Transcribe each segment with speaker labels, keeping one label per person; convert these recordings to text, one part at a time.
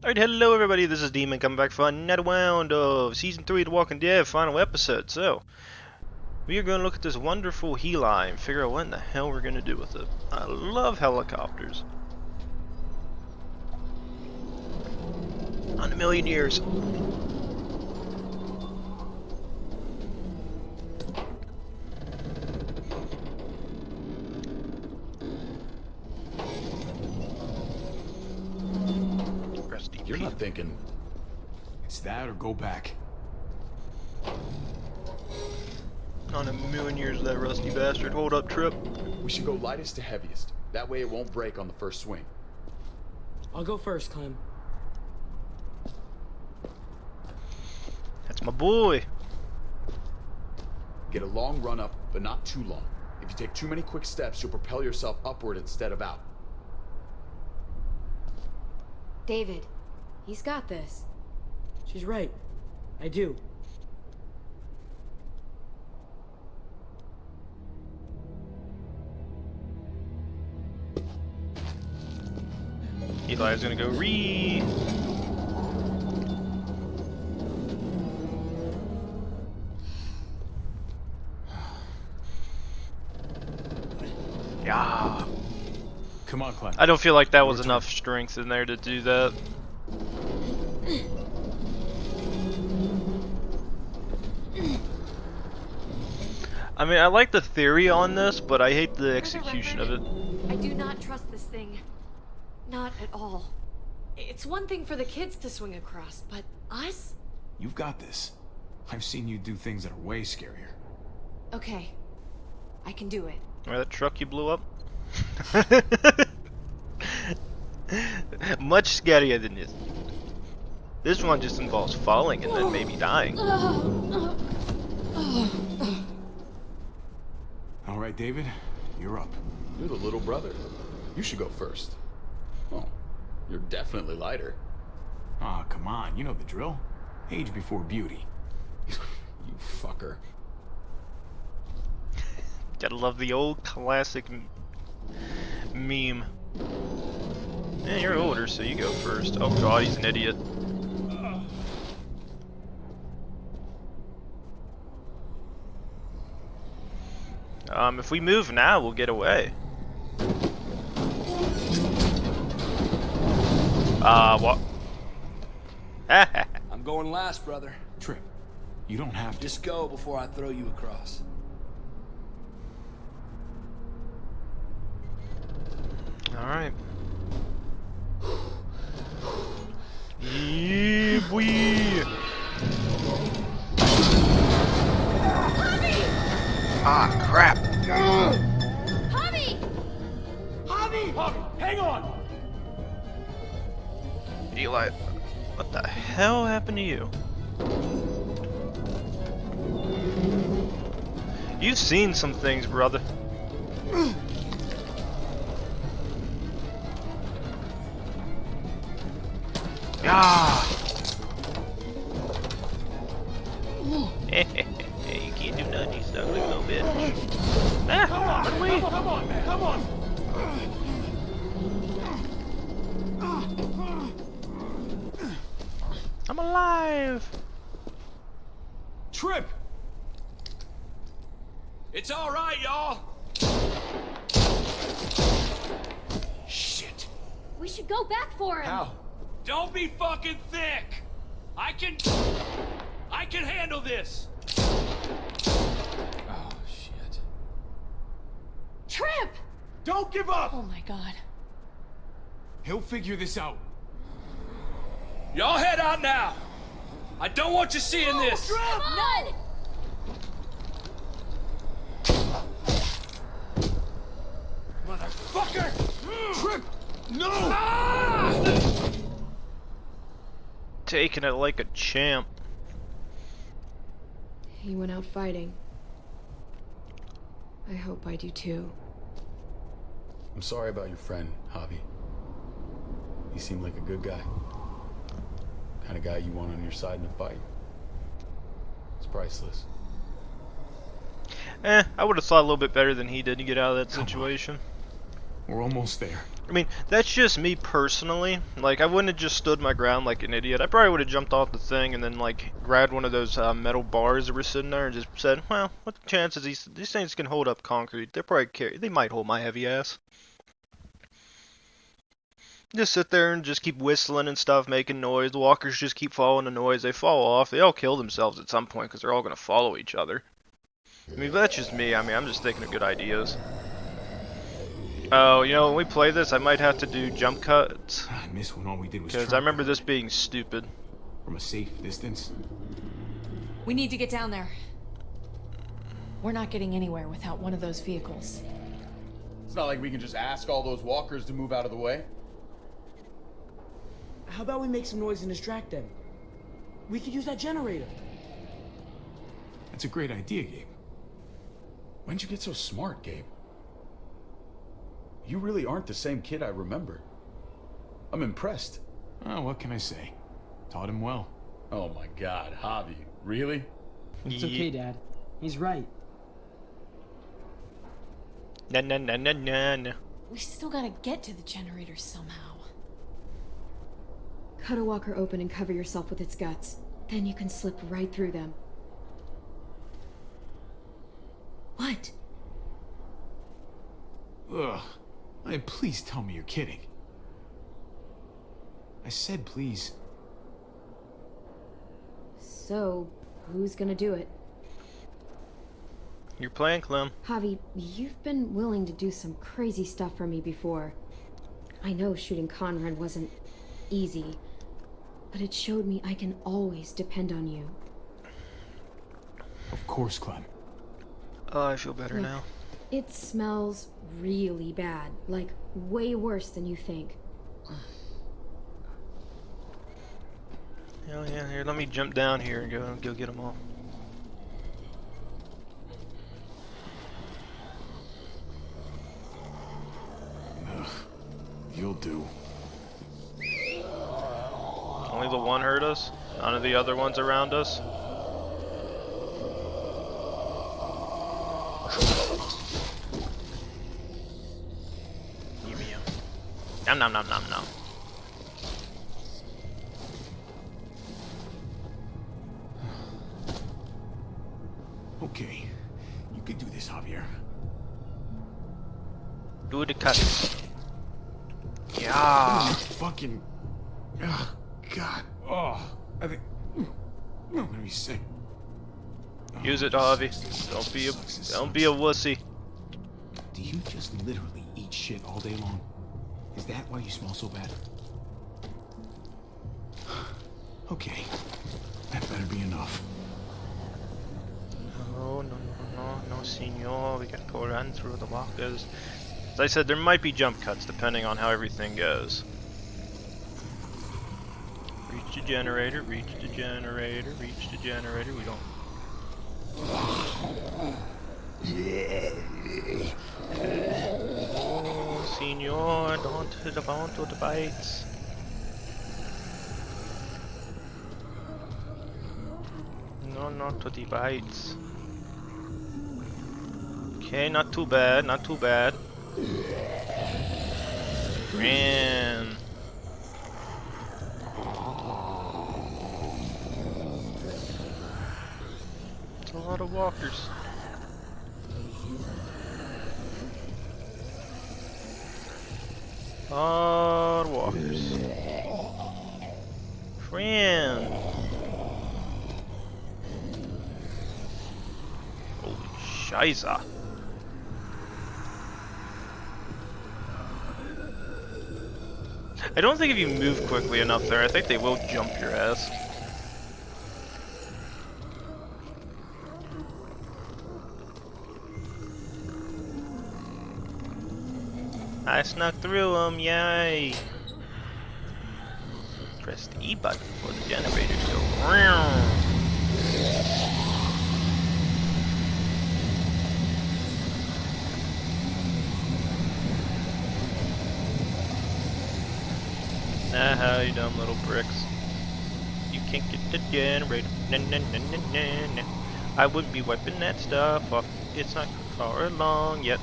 Speaker 1: Alright, hello everybody, this is Demon coming back for another round of Season 3 of The Walking Dead, final episode. So, we are going to look at this wonderful heli and figure out what in the hell we're going to do with it. I love helicopters. On a million years.
Speaker 2: You're not thinking it's that or go back.
Speaker 1: On a million years, that rusty bastard. Hold up, Trip.
Speaker 2: We should go lightest to heaviest. That way it won't break on the first swing.
Speaker 3: I'll go first, Clem.
Speaker 1: That's my boy.
Speaker 2: Get a long run up, but not too long. If you take too many quick steps, you'll propel yourself upward instead of out.
Speaker 4: David, he's got this.
Speaker 3: She's right. I do.
Speaker 1: Eli's gonna go re. Yeah.
Speaker 2: Come on, Clem.
Speaker 1: I don't feel like that was enough strength in there to do that. I mean, I like the theory on this, but I hate the execution of it.
Speaker 4: I do not trust this thing. Not at all. It's one thing for the kids to swing across, but us?
Speaker 5: You've got this. I've seen you do things that are way scarier.
Speaker 4: Okay. I can do it.
Speaker 1: Or that truck you blew up? Much scarier than this. This one just involves falling and then maybe dying.
Speaker 5: All right, David, you're up.
Speaker 2: You're the little brother. You should go first. Oh, you're definitely lighter.
Speaker 5: Ah, come on, you know the drill. Age before beauty.
Speaker 2: You fucker.
Speaker 1: Gotta love the old classic meme. Yeah, you're older, so you go first. Oh god, he's an idiot. If we move now, we'll get away. What?
Speaker 6: I'm going last, brother.
Speaker 5: Trip, you don't have to.
Speaker 6: Just go before I throw you across.
Speaker 1: Alright. Yeah, boy! Ah, crap!
Speaker 4: Javi!
Speaker 6: Javi, hang on!
Speaker 1: Eli, what the hell happened to you? You've seen some things, brother. Ah! You can't do nothing, you stuck like a little bitch. Ah,
Speaker 6: Come on, man, come on!
Speaker 1: I'm alive!
Speaker 6: Trip! It's all right, y'all. Shit.
Speaker 4: We should go back for him.
Speaker 6: How? Don't be fucking thick. I can handle this. Oh shit.
Speaker 4: Trip!
Speaker 6: Don't give up.
Speaker 4: Oh my god.
Speaker 5: He'll figure this out.
Speaker 6: Y'all head out now. I don't want you seeing this.
Speaker 4: None!
Speaker 6: Motherfucker! Trip! No!
Speaker 1: Taking it like a champ.
Speaker 4: He went out fighting. I hope I do too.
Speaker 2: I'm sorry about your friend, Javi. He seemed like a good guy. Kind of guy you want on your side in a fight. It's priceless.
Speaker 1: I would have thought a little bit better than he did to get out of that situation.
Speaker 5: We're almost there.
Speaker 1: I mean, that's just me personally. Like, I wouldn't have just stood my ground like an idiot. I probably would have jumped off the thing and then, like, grabbed one of those metal bars that were sitting there and just said, well, what the chances these things can hold up concrete? They might hold my heavy ass. Just sit there and just keep whistling and stuff, making noise. The walkers just keep following the noise. They fall off. They all kill themselves at some point because they're all going to follow each other. I mean, but that's just me. I mean, I'm just thinking of good ideas. Oh, you know, when we play this, I might have to do jump cuts.
Speaker 5: I miss when all we did was
Speaker 1: Because I remember this being stupid.
Speaker 5: from a safe distance.
Speaker 4: We need to get down there. We're not getting anywhere without one of those vehicles.
Speaker 7: It's not like we can just ask all those walkers to move out of the way.
Speaker 3: How about we make some noise and distract them? We could use that generator.
Speaker 5: That's a great idea, Gabe.
Speaker 2: When'd you get so smart, Gabe? You really aren't the same kid I remember. I'm impressed.
Speaker 5: Oh, what can I say? Taught him well.
Speaker 7: Oh my god, Javi. Really?
Speaker 3: It's okay, Dad. He's right.
Speaker 1: Na na na na na na.
Speaker 4: We still gotta get to the generator somehow.
Speaker 8: Cut a walker open and cover yourself with its guts. Then you can slip right through them. What?
Speaker 5: Ugh. Hey, please tell me you're kidding. I said please.
Speaker 8: So, who's gonna do it?
Speaker 1: You're playing, Clem.
Speaker 8: Javi, you've been willing to do some crazy stuff for me before. I know shooting Conrad wasn't easy, but it showed me I can always depend on you.
Speaker 5: Of course, Clem.
Speaker 1: Oh, I feel better
Speaker 8: Look,
Speaker 1: now.
Speaker 8: it smells really bad, like way worse than you think.
Speaker 1: Hell yeah, here, let me jump down here and go get them all.
Speaker 5: Ugh. You'll do.
Speaker 1: Only the one hurt us? None of the other ones around us? Nom nom nom nom nom.
Speaker 5: Okay. You can do this, Javier.
Speaker 1: Do the cuts. Yeah.
Speaker 5: Fucking... Ugh, God. Oh, I think... I'm gonna be sick.
Speaker 1: Use it, Javi. Don't be a wussy.
Speaker 5: Do you just literally eat shit all day long? Is that why you smell so bad? Okay. That better be enough.
Speaker 1: No, senor. We got to run through the walkers. As I said, there might be jump cuts depending on how everything goes. Reach the generator, reach the generator, reach the generator. We don't. Oh, senor, don't hit the bone to the bites. No, not to the bites. Okay, not too bad, not too bad. Man. It's a lot of walkers. Walkers. Friend. Holy Scheiße. I don't think if you move quickly enough there, I think they will jump your ass. I snuck through them, yay! Press the E button for the generator to go round. How you dumb little bricks. You can't get the generator. Nah, nah, nah, nah, nah, nah. I wouldn't be wiping that stuff off. It's not far along yet.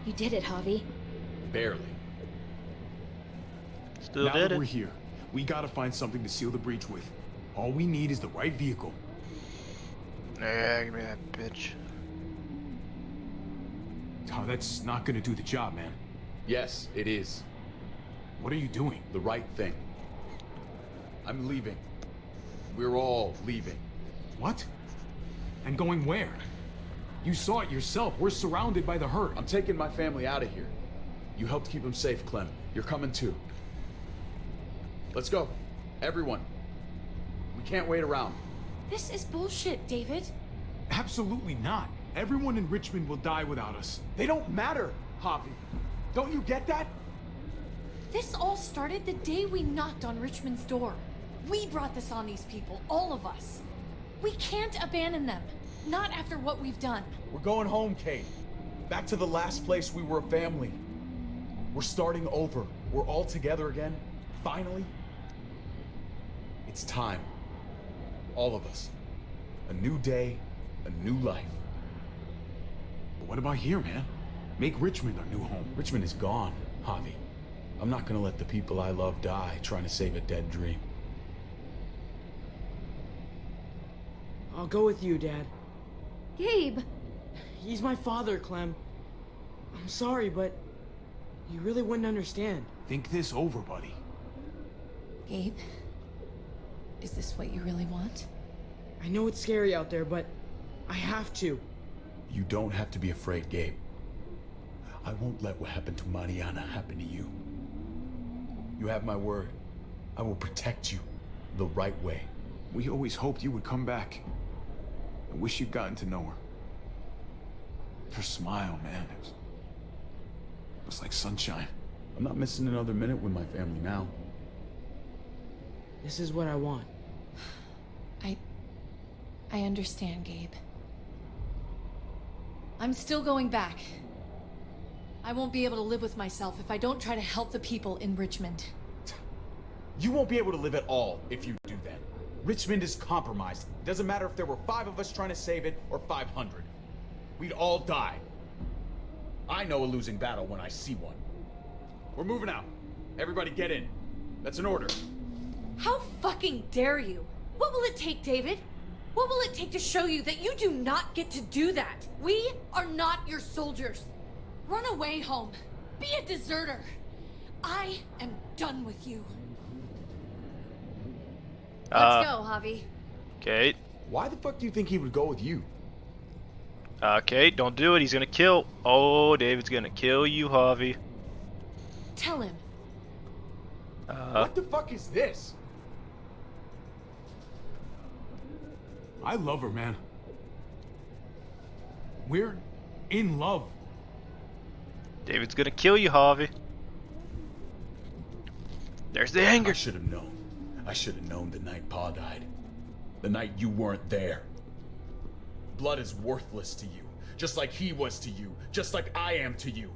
Speaker 8: You did it, Javi.
Speaker 2: Barely.
Speaker 1: Still
Speaker 5: Now
Speaker 1: did
Speaker 5: that we're
Speaker 1: it.
Speaker 5: here, we gotta find something to seal the breach with. All we need is the right vehicle.
Speaker 1: Yeah, give me that bitch.
Speaker 5: Oh, that's not gonna do the job, man.
Speaker 2: Yes, it is.
Speaker 5: What are you doing?
Speaker 2: The right thing. I'm leaving. We're all leaving.
Speaker 5: What? And going where? You saw it yourself. We're surrounded by the herd.
Speaker 2: I'm taking my family out of here. You helped keep them safe, Clem. You're coming too. Let's go. Everyone. We can't wait around.
Speaker 4: This is bullshit, David.
Speaker 5: Absolutely not. Everyone in Richmond will die without us.
Speaker 7: They don't matter, Javi. Don't you get that?
Speaker 4: This all started the day we knocked on Richmond's door. We brought this on these people, all of us. We can't abandon them. Not after what we've done.
Speaker 7: We're going home, Kate. Back to the last place we were a family. We're starting over. We're all together again. Finally. It's time. All of us. A new day, a new life.
Speaker 5: But what about here, man? Make Richmond our new home.
Speaker 2: Richmond is gone, Javi. I'm not gonna let the people I love die trying to save a dead dream.
Speaker 3: I'll go with you, Dad.
Speaker 8: Gabe!
Speaker 3: He's my father, Clem. I'm sorry, but you really wouldn't understand.
Speaker 5: Think this over, buddy.
Speaker 4: Gabe, is this what you really want?
Speaker 3: I know it's scary out there, but I have to.
Speaker 2: You don't have to be afraid, Gabe. I won't let what happened to Mariana happen to you. You have my word. I will protect you the right way.
Speaker 5: We always hoped you would come back. I wish you'd gotten to know her. Her smile, man, it was like sunshine.
Speaker 2: I'm not missing another minute with my family now.
Speaker 3: This is what I want.
Speaker 4: I understand, Gabe. I'm still going back. I won't be able to live with myself if I don't try to help the people in Richmond.
Speaker 7: You won't be able to live at all if you do that. Richmond is compromised. It doesn't matter if there were 5 of us trying to save it or 500. We'd all die. I know a losing battle when I see one. We're moving out. Everybody get in. That's an order.
Speaker 4: How fucking dare you? What will it take, David? What will it take to show you that you do not get to do that? We are not your soldiers. Run away home. Be a deserter. I am done with you. Let's go, Javi.
Speaker 1: Kate.
Speaker 7: Why the fuck do you think he would go with you?
Speaker 1: Kate, don't do it. He's gonna kill. Oh, David's gonna kill you, Javi.
Speaker 4: Tell him.
Speaker 7: What the fuck is this?
Speaker 5: I love her, man. We're in love.
Speaker 1: David's gonna kill you, Javi. There's the anger.
Speaker 2: I should have known. I should have known the night Pa died. The night you weren't there.
Speaker 7: Blood is worthless to you, just like he was to you, just like I am to you.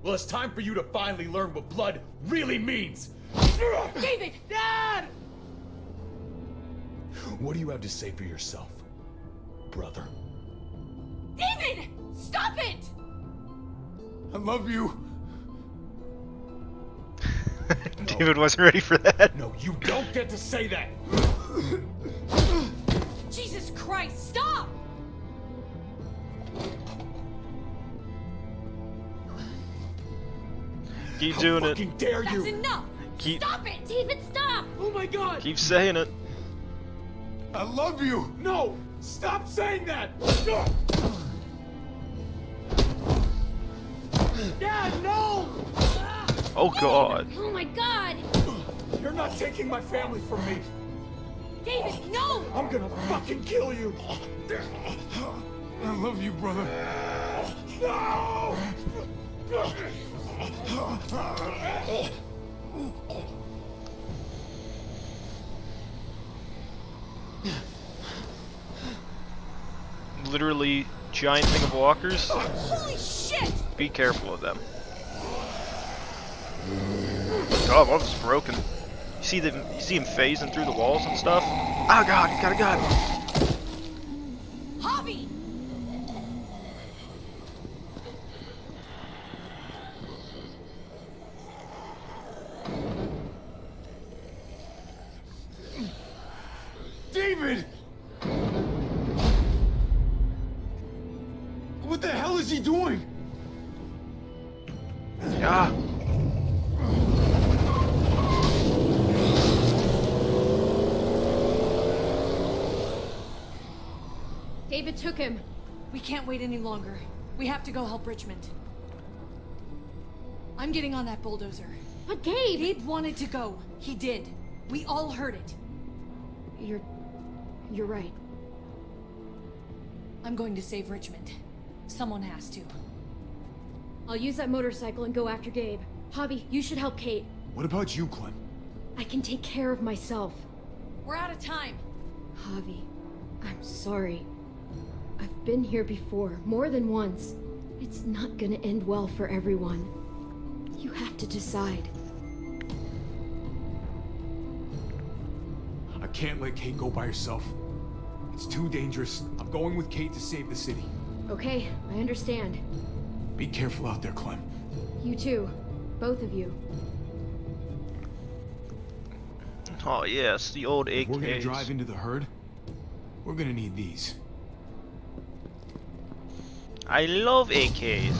Speaker 7: Well, it's time for you to finally learn what blood really means.
Speaker 4: David!
Speaker 7: Dad!
Speaker 2: What do you have to say for yourself, brother?
Speaker 4: David! Stop it!
Speaker 5: I love you.
Speaker 1: David wasn't ready for that.
Speaker 7: No, you don't get to say that!
Speaker 4: Jesus Christ, stop!
Speaker 1: Keep doing it.
Speaker 7: Fucking dare you!
Speaker 4: That's enough!
Speaker 1: Keep-
Speaker 4: Stop it! David, stop!
Speaker 3: Oh my god!
Speaker 1: Keep saying it.
Speaker 5: I love you.
Speaker 7: No! Stop saying that! Dad, no!
Speaker 1: Oh God.
Speaker 8: Oh my god!
Speaker 7: You're not taking my family from me!
Speaker 4: David, no!
Speaker 7: I'm gonna fucking kill you!
Speaker 5: I love you, brother.
Speaker 7: No!
Speaker 1: Literally giant thing of walkers.
Speaker 4: Holy shit!
Speaker 1: Be careful of them. Oh, one was broken. You see them? You see him phasing through the walls and stuff. Oh God! He got a gun.
Speaker 4: Javi!
Speaker 1: Ah!
Speaker 4: David took him. We can't wait any longer. We have to go help Richmond. I'm getting on that bulldozer.
Speaker 8: But Gabe!
Speaker 4: Gabe wanted to go. He did. We all heard it.
Speaker 8: You're right.
Speaker 4: I'm going to save Richmond. Someone has to.
Speaker 8: I'll use that motorcycle and go after Gabe. Javi, you should help Kate.
Speaker 5: What about you, Clem?
Speaker 8: I can take care of myself.
Speaker 4: We're out of time.
Speaker 8: Javi, I'm sorry. I've been here before, more than once. It's not gonna end well for everyone. You have to decide.
Speaker 5: I can't let Kate go by herself. It's too dangerous. I'm going with Kate to save the city.
Speaker 8: Okay, I understand.
Speaker 5: Be careful out there, Clem.
Speaker 8: You too. Both of you.
Speaker 1: Oh yes, the old AKs.
Speaker 5: If we're gonna drive into the herd, we're gonna need these.
Speaker 1: I love AKs.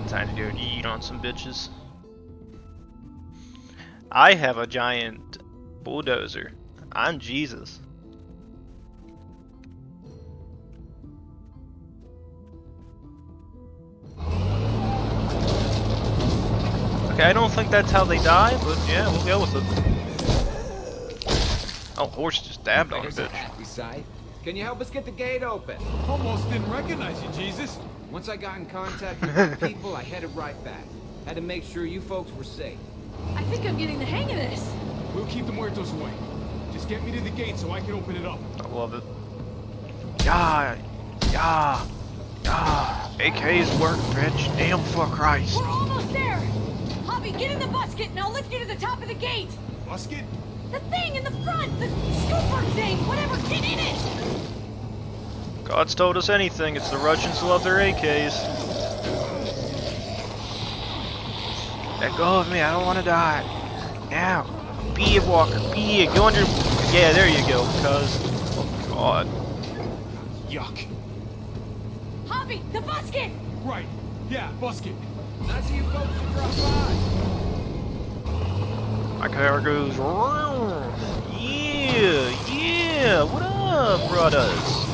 Speaker 1: Time to go eat on some bitches. I have a giant bulldozer. I'm Jesus. Okay, I don't think that's how they die, but yeah, we'll go with it. Oh, horse just dabbed on a
Speaker 9: There's a
Speaker 1: bitch.
Speaker 9: happy sight. Can you help us get the gate open?
Speaker 5: Almost didn't recognize you, Jesus.
Speaker 9: Once I got in contact with the people, I headed right back. Had to make sure you folks were safe.
Speaker 4: I think I'm getting the hang of this.
Speaker 5: We'll keep the muertos away. Just get me to the gate so I can open it up.
Speaker 1: I love it. Yeah, yeah, yeah. AKs work, bitch. Damn for Christ.
Speaker 4: We're almost there. Javi, get in the busket and I'll lift you to the top of the gate.
Speaker 5: Musket?
Speaker 4: The thing in the front, the scooper thing, whatever, get in it.
Speaker 1: God's told us anything. It's the Russians love their AKs. Let go of me. I don't want to die. Now, be a walker. Be a go under. Yeah, there you go. Cause, oh God.
Speaker 5: Yuck.
Speaker 4: Javi, the busket.
Speaker 5: Right. Yeah, busket.
Speaker 9: Nice of you folks to drop by.
Speaker 1: My car goes. Yeah, yeah. What up, brothers?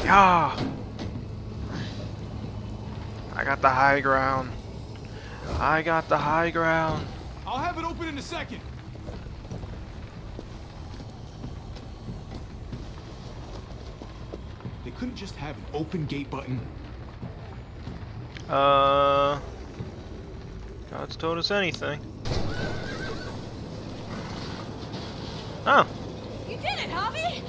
Speaker 1: Yeah. I got the high ground. I got the high ground.
Speaker 5: I'll have it open in a second. They couldn't just have an open gate button.
Speaker 1: God's told us anything. Oh.
Speaker 4: You did it, Javi.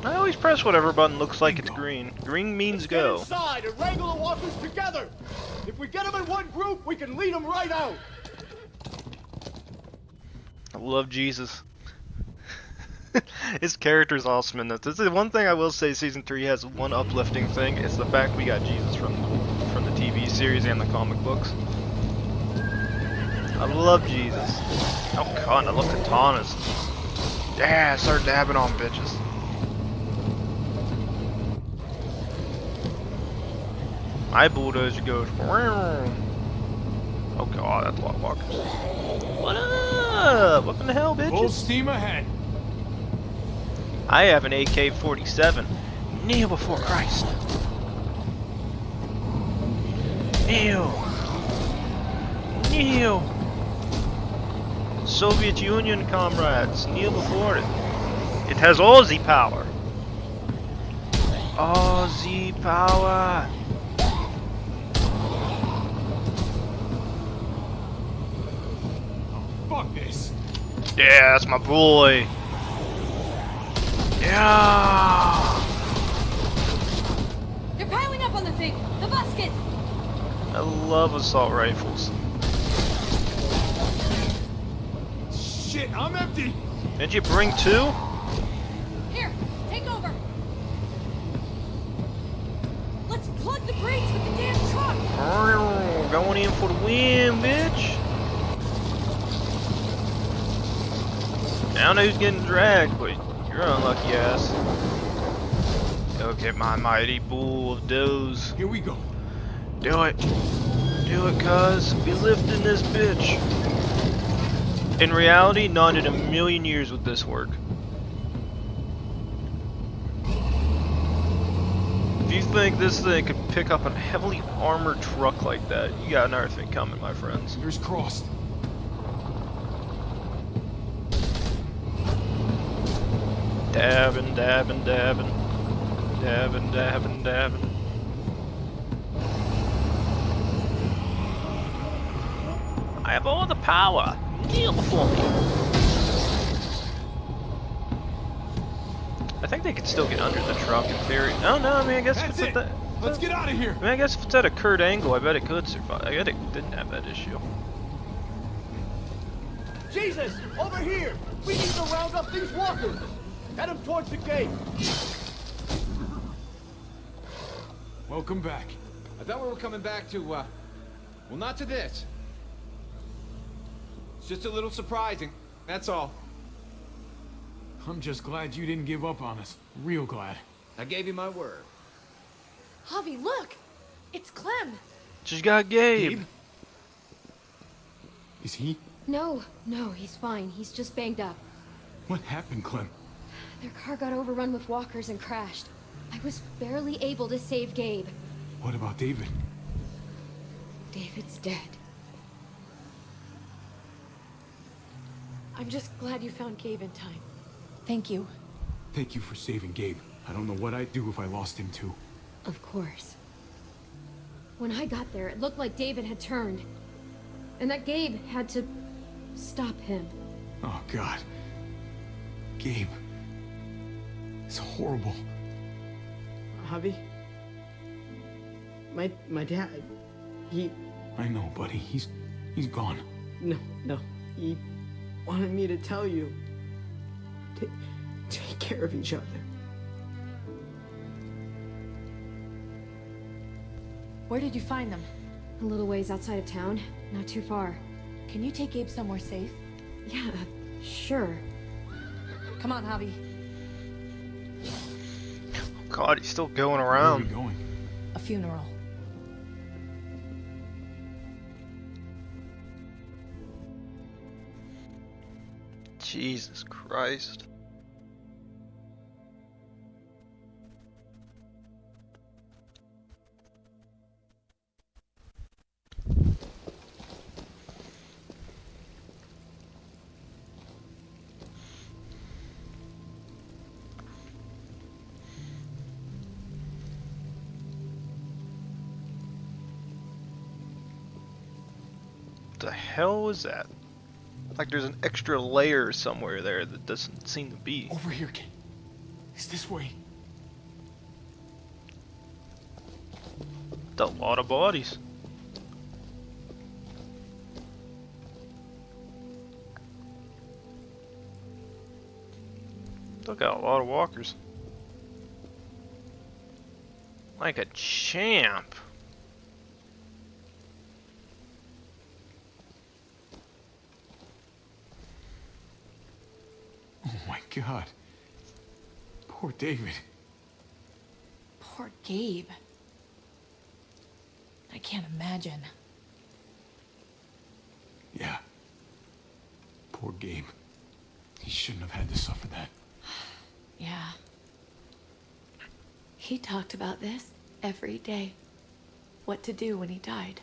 Speaker 1: I always press whatever button looks like it's green. Green means go.
Speaker 10: Get inside and wrangle the walkers together. If we get them in one group, we can lead them right out.
Speaker 1: I love Jesus. His character's awesome in this. This is one thing I will say. Season 3 has one uplifting thing. It's the fact we got Jesus from the TV series and the comic books. I love Jesus. Oh God, I love katanas. Yeah, start dabbing on bitches. My bulldozer goes. Oh God, that's a lot of walkers. What up? What in the hell, bitches?
Speaker 5: Full steam ahead.
Speaker 1: I have an AK-47. Kneel before Christ. Kneel. Kneel. Soviet Union comrades, kneel before it. It has Aussie power. Aussie power.
Speaker 5: Fuck this.
Speaker 1: Yeah, that's my boy. Yeah.
Speaker 4: They're piling up on the thing. The basket.
Speaker 1: I love assault rifles.
Speaker 5: Shit, I'm empty.
Speaker 1: Didn't you bring two?
Speaker 4: Here, take over. Let's plug the brakes with the damn truck.
Speaker 1: Going in for the win, bitch. I don't know who's getting dragged, but you're an unlucky ass. Look at my mighty bull of does.
Speaker 5: Here we go.
Speaker 1: Do it. Do it, cuz. Be lifting this bitch. In reality, not in a million years would this work. If you think this thing could pick up a heavily armored truck like that, you got another thing coming, my friends.
Speaker 5: Here's crossed.
Speaker 1: Dabbing, dabbing, dabbing. Dabbing, dabbing, dabbing. I have all the power. Kneel before me. I think they could still get under the truck in theory. Oh no, I mean I guess
Speaker 5: That's
Speaker 1: if
Speaker 5: it.
Speaker 1: it's at
Speaker 5: Let's get out of here.
Speaker 1: I mean I guess if it's at a curved angle, I bet it could survive. I bet it didn't have that issue.
Speaker 10: Jesus! Over here! We need to round up these walkers! Head them towards the gate!
Speaker 5: Welcome back.
Speaker 9: I thought we were coming back to, well, not to this. It's just a little surprising, that's all.
Speaker 5: I'm just glad you didn't give up on us. Real glad.
Speaker 9: I gave you my word.
Speaker 4: Javi, look! It's Clem!
Speaker 1: She's got Gabe.
Speaker 5: Is he?
Speaker 8: No, he's fine. He's just banged up.
Speaker 5: What happened, Clem?
Speaker 8: Their car got overrun with walkers and crashed. I was barely able to save Gabe.
Speaker 5: What about David?
Speaker 8: David's dead.
Speaker 4: I'm just glad you found Gabe in time. Thank you.
Speaker 5: Thank you for saving Gabe. I don't know what I'd do if I lost him too.
Speaker 8: Of course. When I got there, it looked like David had turned. And that Gabe had to stop him.
Speaker 5: Oh, God. Gabe. It's horrible.
Speaker 3: Javi? My dad, he...
Speaker 5: I know, buddy. He's gone.
Speaker 3: No. He wanted me to tell you. Take care of each other.
Speaker 4: Where did you find them?
Speaker 8: A little ways outside of town. Not too far.
Speaker 4: Can you take Gabe somewhere safe?
Speaker 8: Yeah, sure.
Speaker 4: Come on, Javi.
Speaker 1: God, he's still going
Speaker 5: Where are we
Speaker 1: around.
Speaker 5: going?
Speaker 4: A funeral.
Speaker 1: Jesus Christ. The hell was that? Like there's an extra layer somewhere there that doesn't seem to be.
Speaker 5: Over here, kid. It's this way.
Speaker 1: That's a lot of bodies. Look at a lot of walkers. Like a champ.
Speaker 5: Oh my God. Poor David.
Speaker 4: Poor Gabe. I can't imagine.
Speaker 5: Yeah. Poor Gabe. He shouldn't have had to suffer that.
Speaker 4: Yeah. He talked about this every day. What to do when he died.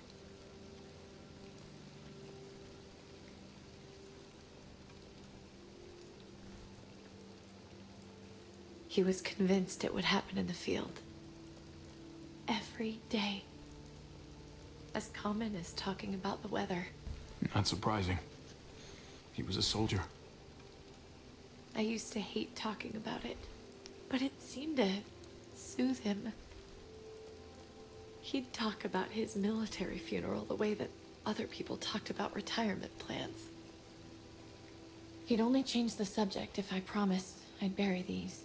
Speaker 4: He was convinced it would happen in the field. Every day. As common as talking about the weather.
Speaker 5: Not surprising. He was a soldier.
Speaker 4: I used to hate talking about it, but it seemed to soothe him. He'd talk about his military funeral the way that other people talked about retirement plans. He'd only change the subject if I promised I'd bury these.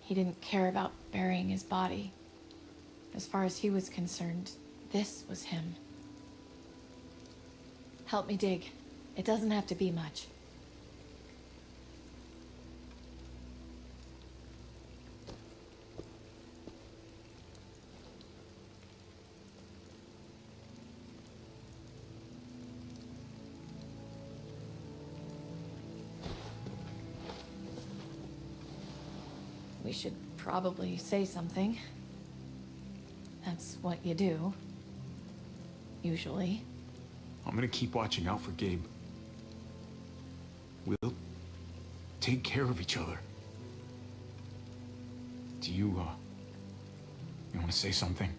Speaker 4: He didn't care about burying his body. As far as he was concerned, this was him. Help me dig. It doesn't have to be much. We should probably say something. That's what you do. Usually.
Speaker 5: I'm gonna keep watching out for Gabe. We'll take care of each other. Do you want to say something?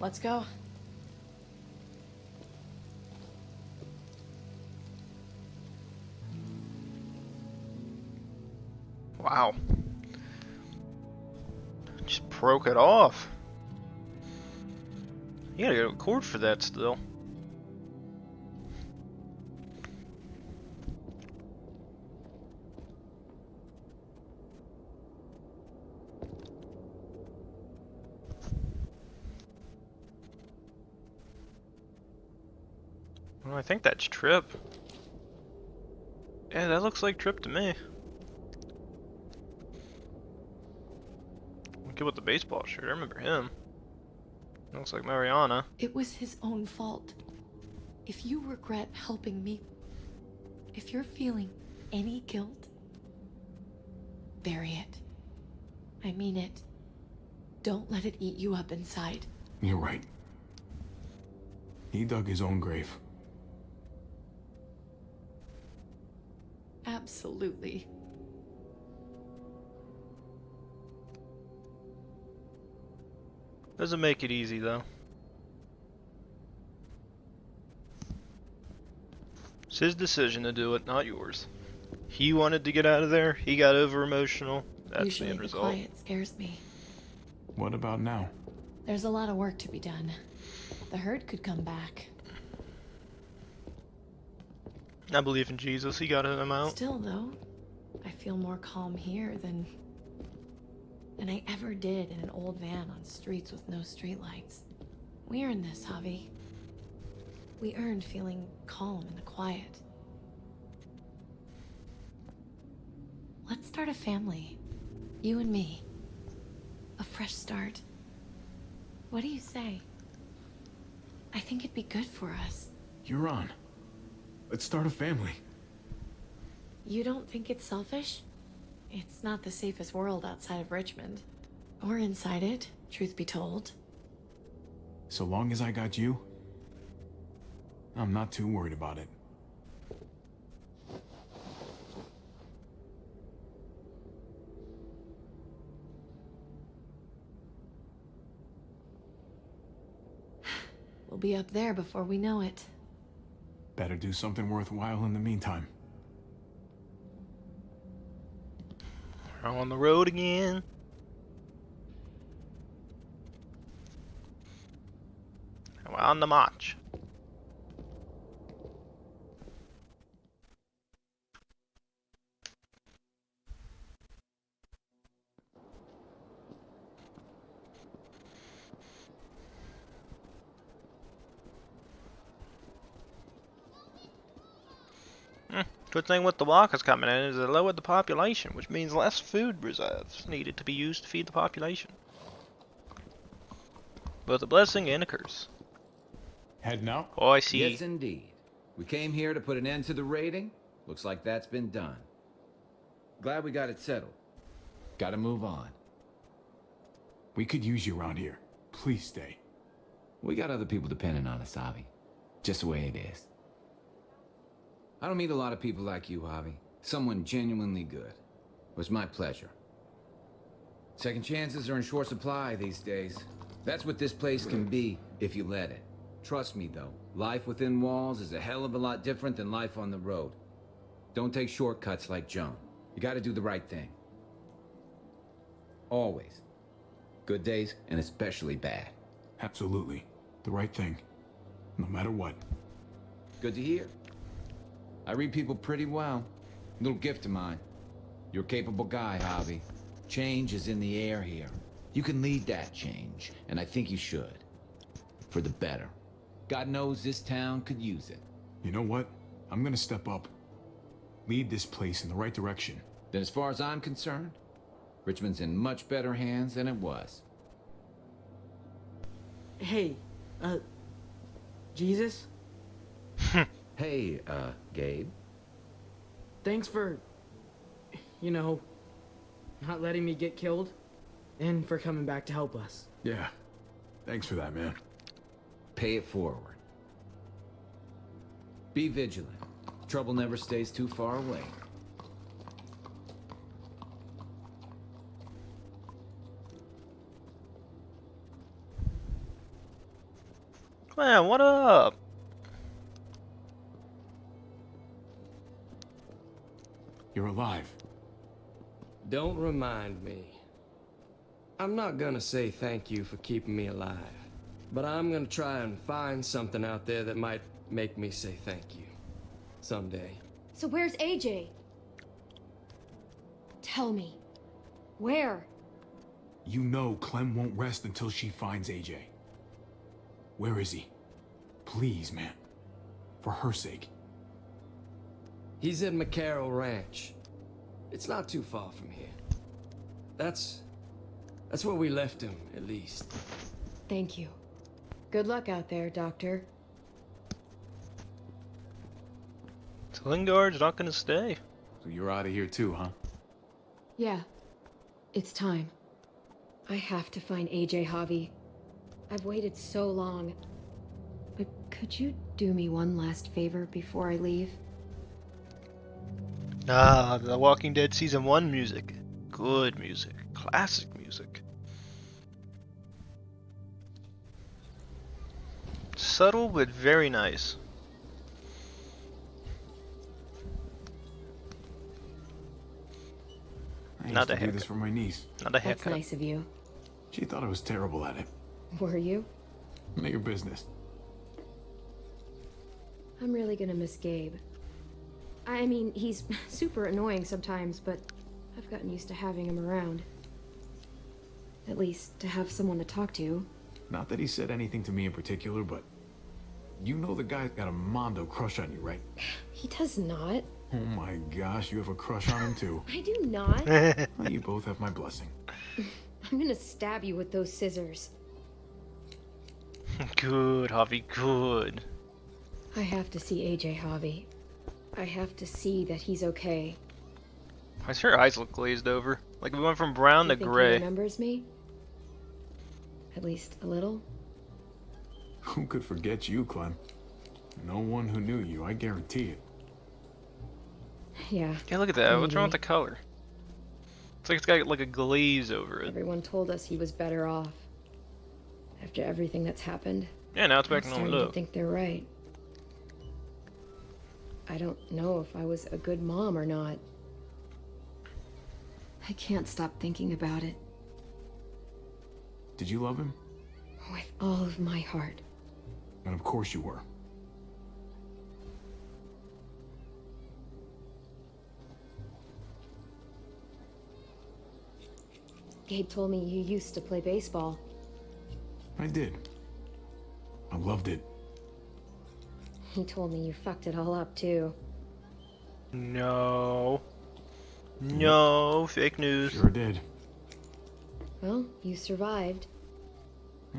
Speaker 4: Let's go.
Speaker 1: Wow. Just broke it off. You gotta go to court for that still. Well, I think that's Trip. Yeah, that looks like Trip to me. Kid with the baseball shirt, I remember him. Looks like Mariana.
Speaker 4: It was his own fault. If you regret helping me, if you're feeling any guilt, bury it. I mean it. Don't let it eat you up inside.
Speaker 5: You're right. He dug his own grave.
Speaker 4: Absolutely.
Speaker 1: Doesn't make it easy though. It's his decision to do it, not yours. He wanted to get out of there. He got over emotional. That's
Speaker 4: Usually
Speaker 1: the end
Speaker 4: the
Speaker 1: result.
Speaker 4: quiet scares me.
Speaker 5: What about now?
Speaker 4: There's a lot of work to be done. The herd could come back.
Speaker 1: I believe in Jesus. He got him out.
Speaker 4: Still, though, I feel more calm here than I ever did in an old van on streets with no streetlights. We earned this, Javi. We earned feeling calm in the quiet. Let's start a family. You and me. A fresh start. What do you say? I think it'd be good for us.
Speaker 5: You're on. Let's start a family.
Speaker 4: You don't think it's selfish? It's not the safest world outside of Richmond. Or inside it, truth be told.
Speaker 5: So long as I got you, I'm not too worried about it.
Speaker 4: We'll be up there before we know it.
Speaker 5: Better do something worthwhile in the meantime.
Speaker 1: We're on the road again. We're on the march. Good thing with the walkers coming in is it lowered the population, which means less food reserves needed to be used to feed the population. Both a blessing and a curse.
Speaker 5: Heading out?
Speaker 1: Oh, I see.
Speaker 9: Yes, indeed. We came here to put an end to the raiding. Looks like that's been done. Glad we got it settled. Gotta move on.
Speaker 5: We could use you around here. Please stay.
Speaker 9: We got other people depending on us, Javi. Just the way it is. I don't meet a lot of people like you, Javi. Someone genuinely good. It was my pleasure. Second chances are in short supply these days. That's what this place can be if you let it. Trust me, though. Life within walls is a hell of a lot different than life on the road. Don't take shortcuts like Joan. You gotta do the right thing. Always. Good days, and especially bad.
Speaker 5: Absolutely. The right thing. No matter what.
Speaker 9: Good to hear. I read people pretty well. Little gift of mine. You're a capable guy, Javi. Change is in the air here. You can lead that change, and I think you should. For the better. God knows this town could use it.
Speaker 5: You know what? I'm gonna step up. Lead this place in the right direction.
Speaker 9: then as far as I'm concerned, Richmond's in much better hands than it was.
Speaker 3: Hey, Jesus?
Speaker 9: Hey, Gabe.
Speaker 3: Thanks for, not letting me get killed. And for coming back to help us.
Speaker 5: Yeah. Thanks for that, man.
Speaker 9: Pay it forward. Be vigilant. Trouble never stays too far away.
Speaker 1: Man, what up?
Speaker 5: You're alive.
Speaker 11: Don't remind me. I'm not gonna say thank you for keeping me alive, but I'm gonna try and find something out there that might make me say thank you. Someday.
Speaker 8: So where's AJ? Tell me. Where?
Speaker 5: You know Clem won't rest until she finds AJ. Where is he? Please, man. For her sake.
Speaker 11: He's at McCarroll Ranch. It's not too far from here. That's where we left him, at least.
Speaker 8: Thank you. Good luck out there, Doctor.
Speaker 1: So Lingard's not gonna stay.
Speaker 5: So you're out of here too, huh?
Speaker 8: Yeah. It's time. I have to find AJ, Javi. I've waited so long. But could you do me one last favor before I leave?
Speaker 1: Ah, the Walking Dead Season 1 music. Good music. Classic music. Subtle but very nice.
Speaker 5: I used
Speaker 1: Not
Speaker 5: to
Speaker 1: a
Speaker 5: do this
Speaker 1: haircut.
Speaker 5: for my niece.
Speaker 1: Not a
Speaker 8: That's
Speaker 1: haircut.
Speaker 8: nice of you.
Speaker 5: She thought I was terrible at it.
Speaker 8: Were you?
Speaker 5: None of your business.
Speaker 8: I'm really gonna miss Gabe. I mean, he's super annoying sometimes, but I've gotten used to having him around. At least, to have someone to talk to.
Speaker 5: Not that he said anything to me in particular, but you know the guy's got a Mondo crush on you, right?
Speaker 8: He does not.
Speaker 5: Oh my gosh, you have a crush on him too.
Speaker 8: I do not.
Speaker 5: Well, you both have my blessing.
Speaker 8: I'm gonna stab you with those scissors.
Speaker 1: Good, Javi, good.
Speaker 8: I have to see AJ, Javi. I have to see that he's okay.
Speaker 1: Why does her eyes look glazed over? Like we went from brown
Speaker 8: You
Speaker 1: to
Speaker 8: think he
Speaker 1: gray.
Speaker 8: remembers me? At least a little?
Speaker 5: Who could forget you, Clem? No one who knew you, I guarantee it.
Speaker 8: Yeah.
Speaker 1: Yeah, look at that. What's wrong with
Speaker 8: maybe.
Speaker 1: the color? It's like it's got like a glaze over it.
Speaker 8: Everyone told us he was better off. After everything that's happened.
Speaker 1: Yeah, now it's
Speaker 8: I'm
Speaker 1: back to normal
Speaker 8: starting to
Speaker 1: look.
Speaker 8: think they're right. I don't know if I was a good mom or not. I can't stop thinking about it.
Speaker 5: Did you love him?
Speaker 8: With all of my heart.
Speaker 5: And of course you were.
Speaker 8: Gabe told me you used to play baseball.
Speaker 5: I did. I loved it.
Speaker 8: He told me you fucked it all up, too.
Speaker 1: No. No, fake news.
Speaker 5: Sure did.
Speaker 8: Well, you survived,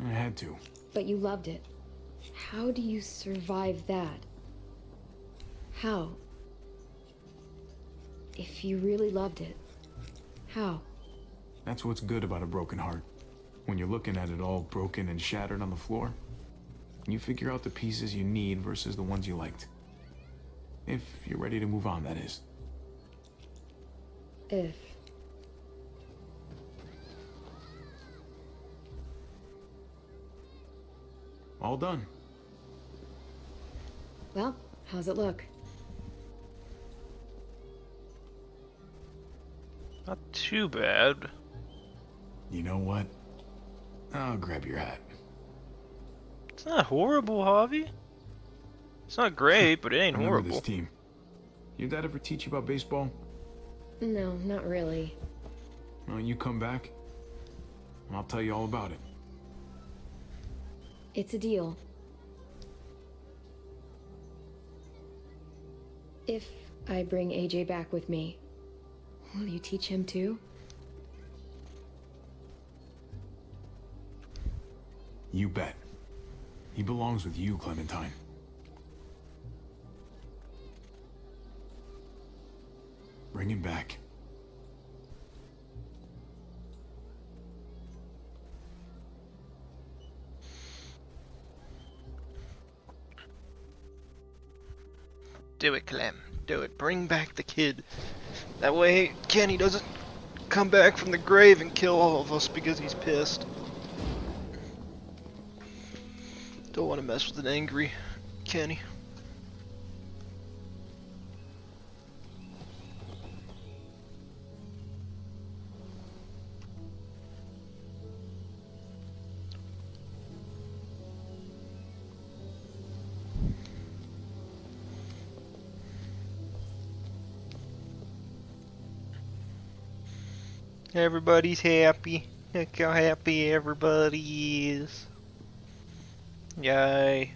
Speaker 5: I had to.
Speaker 8: but you loved it. How do you survive that? How? If you really loved it, how?
Speaker 5: That's what's good about a broken heart. When you're looking at it all broken and shattered on the floor, you figure out the pieces you need versus the ones you liked. If you're ready to move on, that is.
Speaker 8: If.
Speaker 5: All done.
Speaker 8: Well, how's it look?
Speaker 1: Not too bad.
Speaker 5: You know what? I'll grab your hat.
Speaker 1: It's not horrible, Javi. It's not great, but it ain't
Speaker 5: Remember
Speaker 1: horrible.
Speaker 5: this team. Your dad ever teach you about baseball?
Speaker 8: No, not really.
Speaker 5: Well, you come back, and I'll tell you all about it.
Speaker 8: It's a deal. If I bring AJ back with me, Will you teach him too?
Speaker 5: You bet. He belongs with you, Clementine. Bring him back.
Speaker 1: Do it, Clem. Do it. Bring back the kid. That way, Kenny doesn't come back from the grave and kill all of us because he's pissed. Don't want to mess with an angry Kenny. Everybody's happy. Look how happy everybody is. Yay.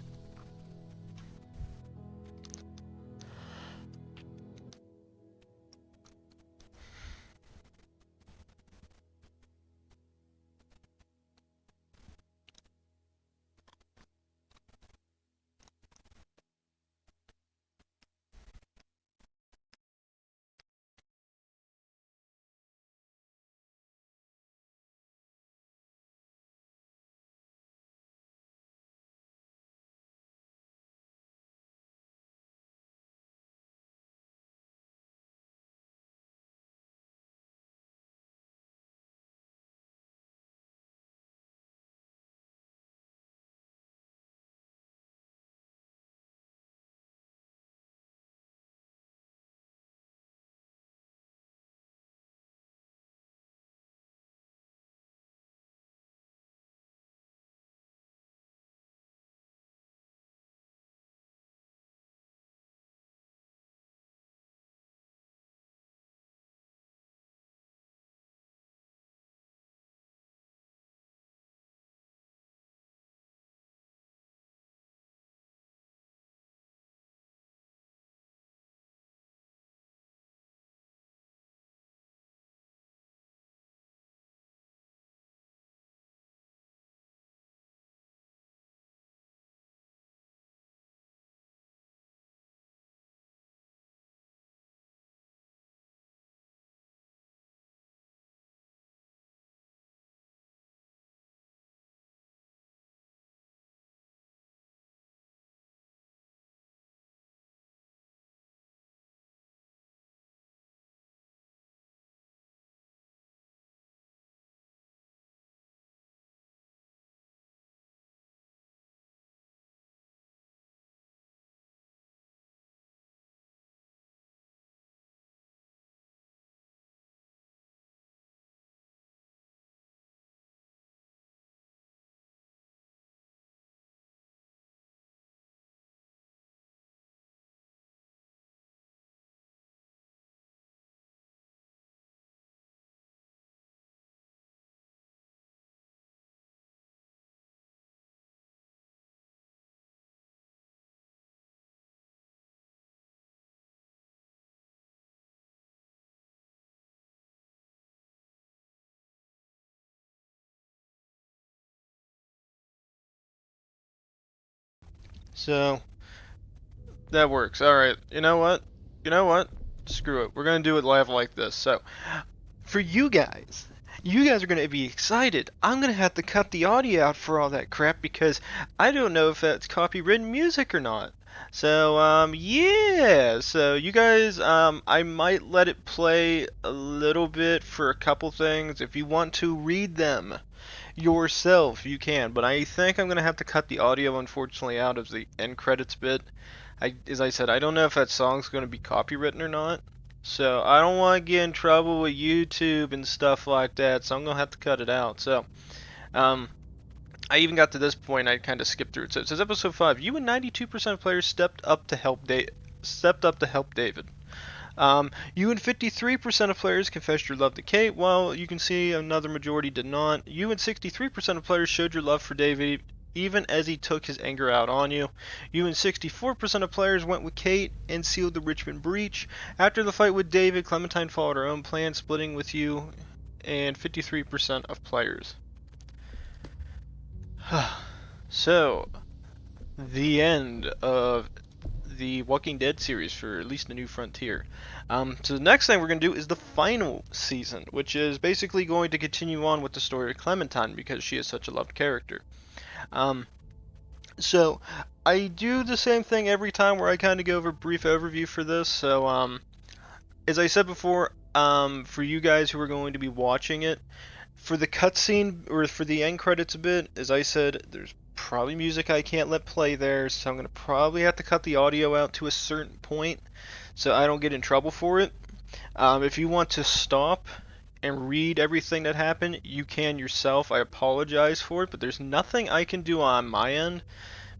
Speaker 1: So, that works. Alright, you know what? You know what? Screw it. We're gonna do it live like this. So, for you guys are gonna be excited. I'm gonna have to cut the audio out for all that crap because I don't know if that's copywritten music or not. So, yeah. So, you guys, I might let it play a little bit for a couple things. If you want to read them yourself, you can, but I think I'm gonna have to cut the audio unfortunately out of the end credits bit. As I said, I don't know if that song's gonna be copywritten or not, so I don't want to get in trouble with YouTube and stuff like that, so I'm gonna have to cut it out. So I even got to this point, I kind of skipped through it. So it says episode 5, you and 92% of players stepped up to help David. You and 53% of players confessed your love to Kate, while you can see another majority did not. You and 63% of players showed your love for David, even as he took his anger out on you. You and 64% of players went with Kate and sealed the Richmond breach. After the fight with David, Clementine followed her own plan, splitting with you and 53% of players. So, the end of the Walking Dead series for at least the New Frontier. So the next thing we're going to do is the final season, which is basically going to continue on with the story of Clementine because she is such a loved character. So I do the same thing every time where I kind of go over a brief overview for this. So as I said before, for you guys who are going to be watching it, for the cutscene or for the end credits a bit, as I said, there's probably music I can't let play there, so I'm going to probably have to cut the audio out to a certain point so I don't get in trouble for it. If you want to stop and read everything that happened, you can yourself. I apologize for it, but there's nothing I can do on my end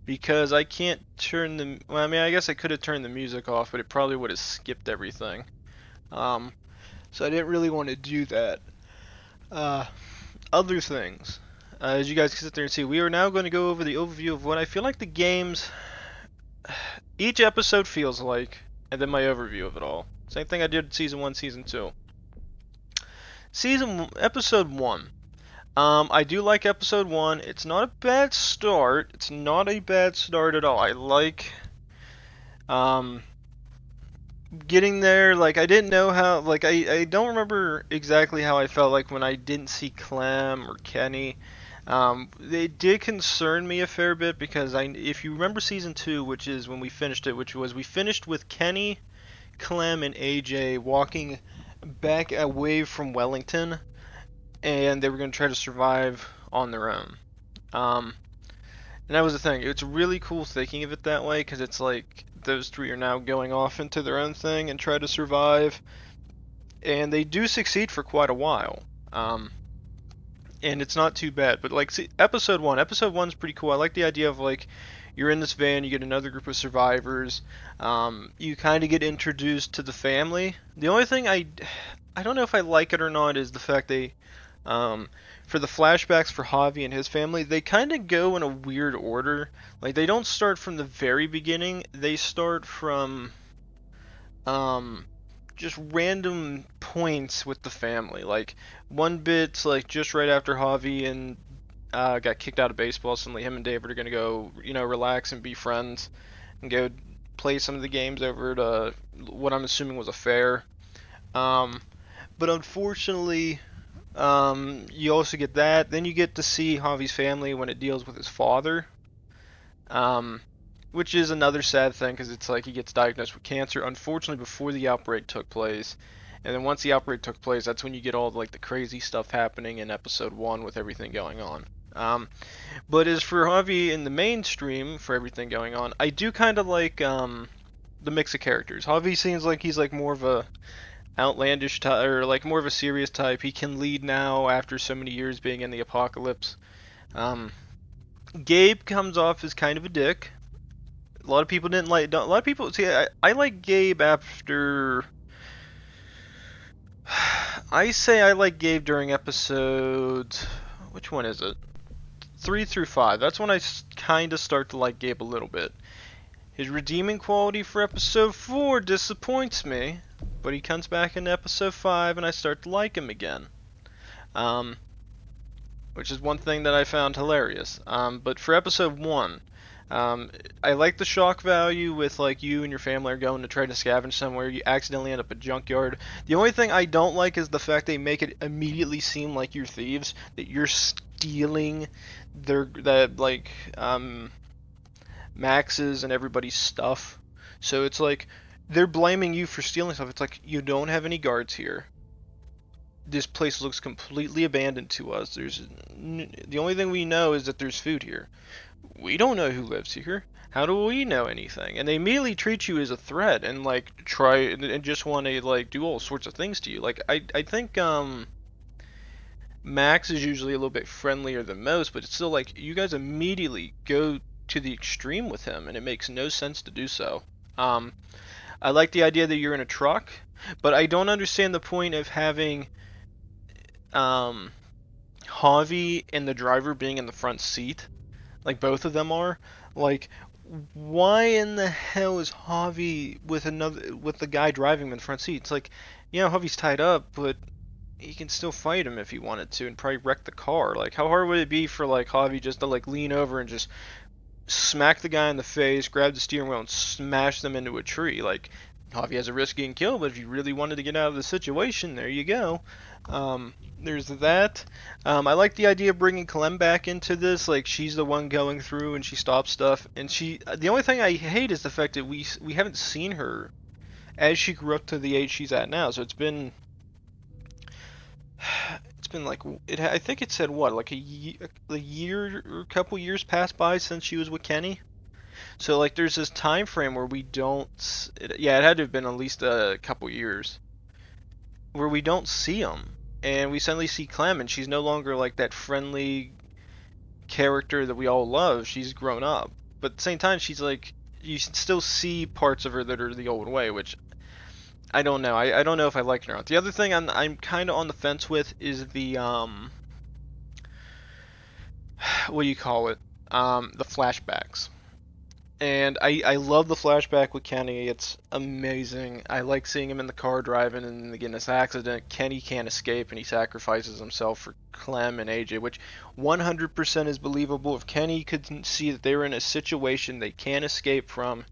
Speaker 1: because I can't turn the... Well, I mean, I guess I could have turned the music off, but it probably would have skipped everything. So I didn't really want to do that. Other things. As you guys can sit there and see, we are now going to go over the overview of what I feel like the games... each episode feels like, and then my overview of it all. Same thing I did Season 1, Season 2. Episode 1. I do like Episode 1. It's not a bad start. It's not a bad start at all. I like... getting there, like, I didn't know how, like, I don't remember exactly how I felt like when I didn't see Clem or Kenny. They did concern me a fair bit because if you remember Season 2, which is when we finished it, we finished with Kenny, Clem, and AJ walking back away from Wellington, and they were going to try to survive on their own. And that was the thing. It's really cool thinking of it that way because it's like those three are now going off into their own thing and try to survive, and they do succeed for quite a while. And it's not too bad, but like, see, Episode 1's pretty cool. I like the idea of, like, you're in this van, you get another group of survivors, you kind of get introduced to the family. The only thing I don't know if I like it or not is the fact they, for the flashbacks for Javi and his family, they kind of go in a weird order. Like, they don't start from the very beginning, they start from, just random points with the family. Like, one bit's like just right after Javi and got kicked out of baseball, suddenly him and David are gonna go, relax and be friends and go play some of the games over at what I'm assuming was a fair. But unfortunately, you also get that. Then you get to see Javi's family when it deals with his father. Which is another sad thing because it's like he gets diagnosed with cancer, unfortunately, before the outbreak took place. And then once the outbreak took place, that's when you get all like the crazy stuff happening in Episode 1 with everything going on. But as for Javi in the mainstream, for everything going on, I do kind of like the mix of characters. Javi seems like he's like more of a outlandish type, or like more of a serious type. He can lead now after so many years being in the apocalypse. Gabe comes off as kind of a dick. A lot of people didn't like. A lot of people see. I like Gabe after. I say I like Gabe during episodes. Which one is it? 3 through 5. That's when I kind of start to like Gabe a little bit. His redeeming quality for episode 4 disappoints me, but he comes back in episode 5, and I start to like him again. Which is one thing that I found hilarious. But for episode 1. I like the shock value with like you and your family are going to try to scavenge somewhere, you accidentally end up at a junkyard. The only thing I don't like is the fact they make it immediately seem like you're thieves, that you're stealing Max's and everybody's stuff. So it's like they're blaming you for stealing stuff. It's like, you don't have any guards here. This place looks completely abandoned to us. The only thing we know is that there's food here. We don't know who lives here. How do we know anything? And they immediately treat you as a threat and like try and just want to like do all sorts of things to you. Like I think Max is usually a little bit friendlier than most, but it's still like you guys immediately go to the extreme with him, and it makes no sense to do so. I like the idea that you're in a truck, but I don't understand the point of having Javi and the driver being in the front seat. Like both of them are. Like, why in the hell is Javi with the guy driving him in the front seat? It's like, yeah, Javi's tied up, but he can still fight him if he wanted to and probably wreck the car. Like, how hard would it be for like Javi just to like lean over and just smack the guy in the face, grab the steering wheel, and smash them into a tree? Like, Javi has a risk getting killed, but if you really wanted to get out of the situation, there you go. There's that. I like the idea of bringing Clem back into this. Like, she's the one going through and she stops stuff. And the only thing I hate is the fact that we haven't seen her as she grew up to the age she's at now. So it's been like, I think it said what, like a year or a couple years passed by since she was with Kenny. So like there's this time frame where we don't, it had to have been at least a couple years where we don't see him, and we suddenly see Clem, and she's no longer like that friendly character that we all love. She's grown up, but at the same time she's like, you still see parts of her that are the old way, which I don't know. I don't know if I like her or not. The other thing I'm kind of on the fence with is the what do you call it? The flashbacks. And I love the flashback with Kenny. It's amazing. I like seeing him in the car driving and again this accident. Kenny can't escape and he sacrifices himself for Clem and AJ, which 100% is believable. If Kenny could see that they were in a situation they can't escape from,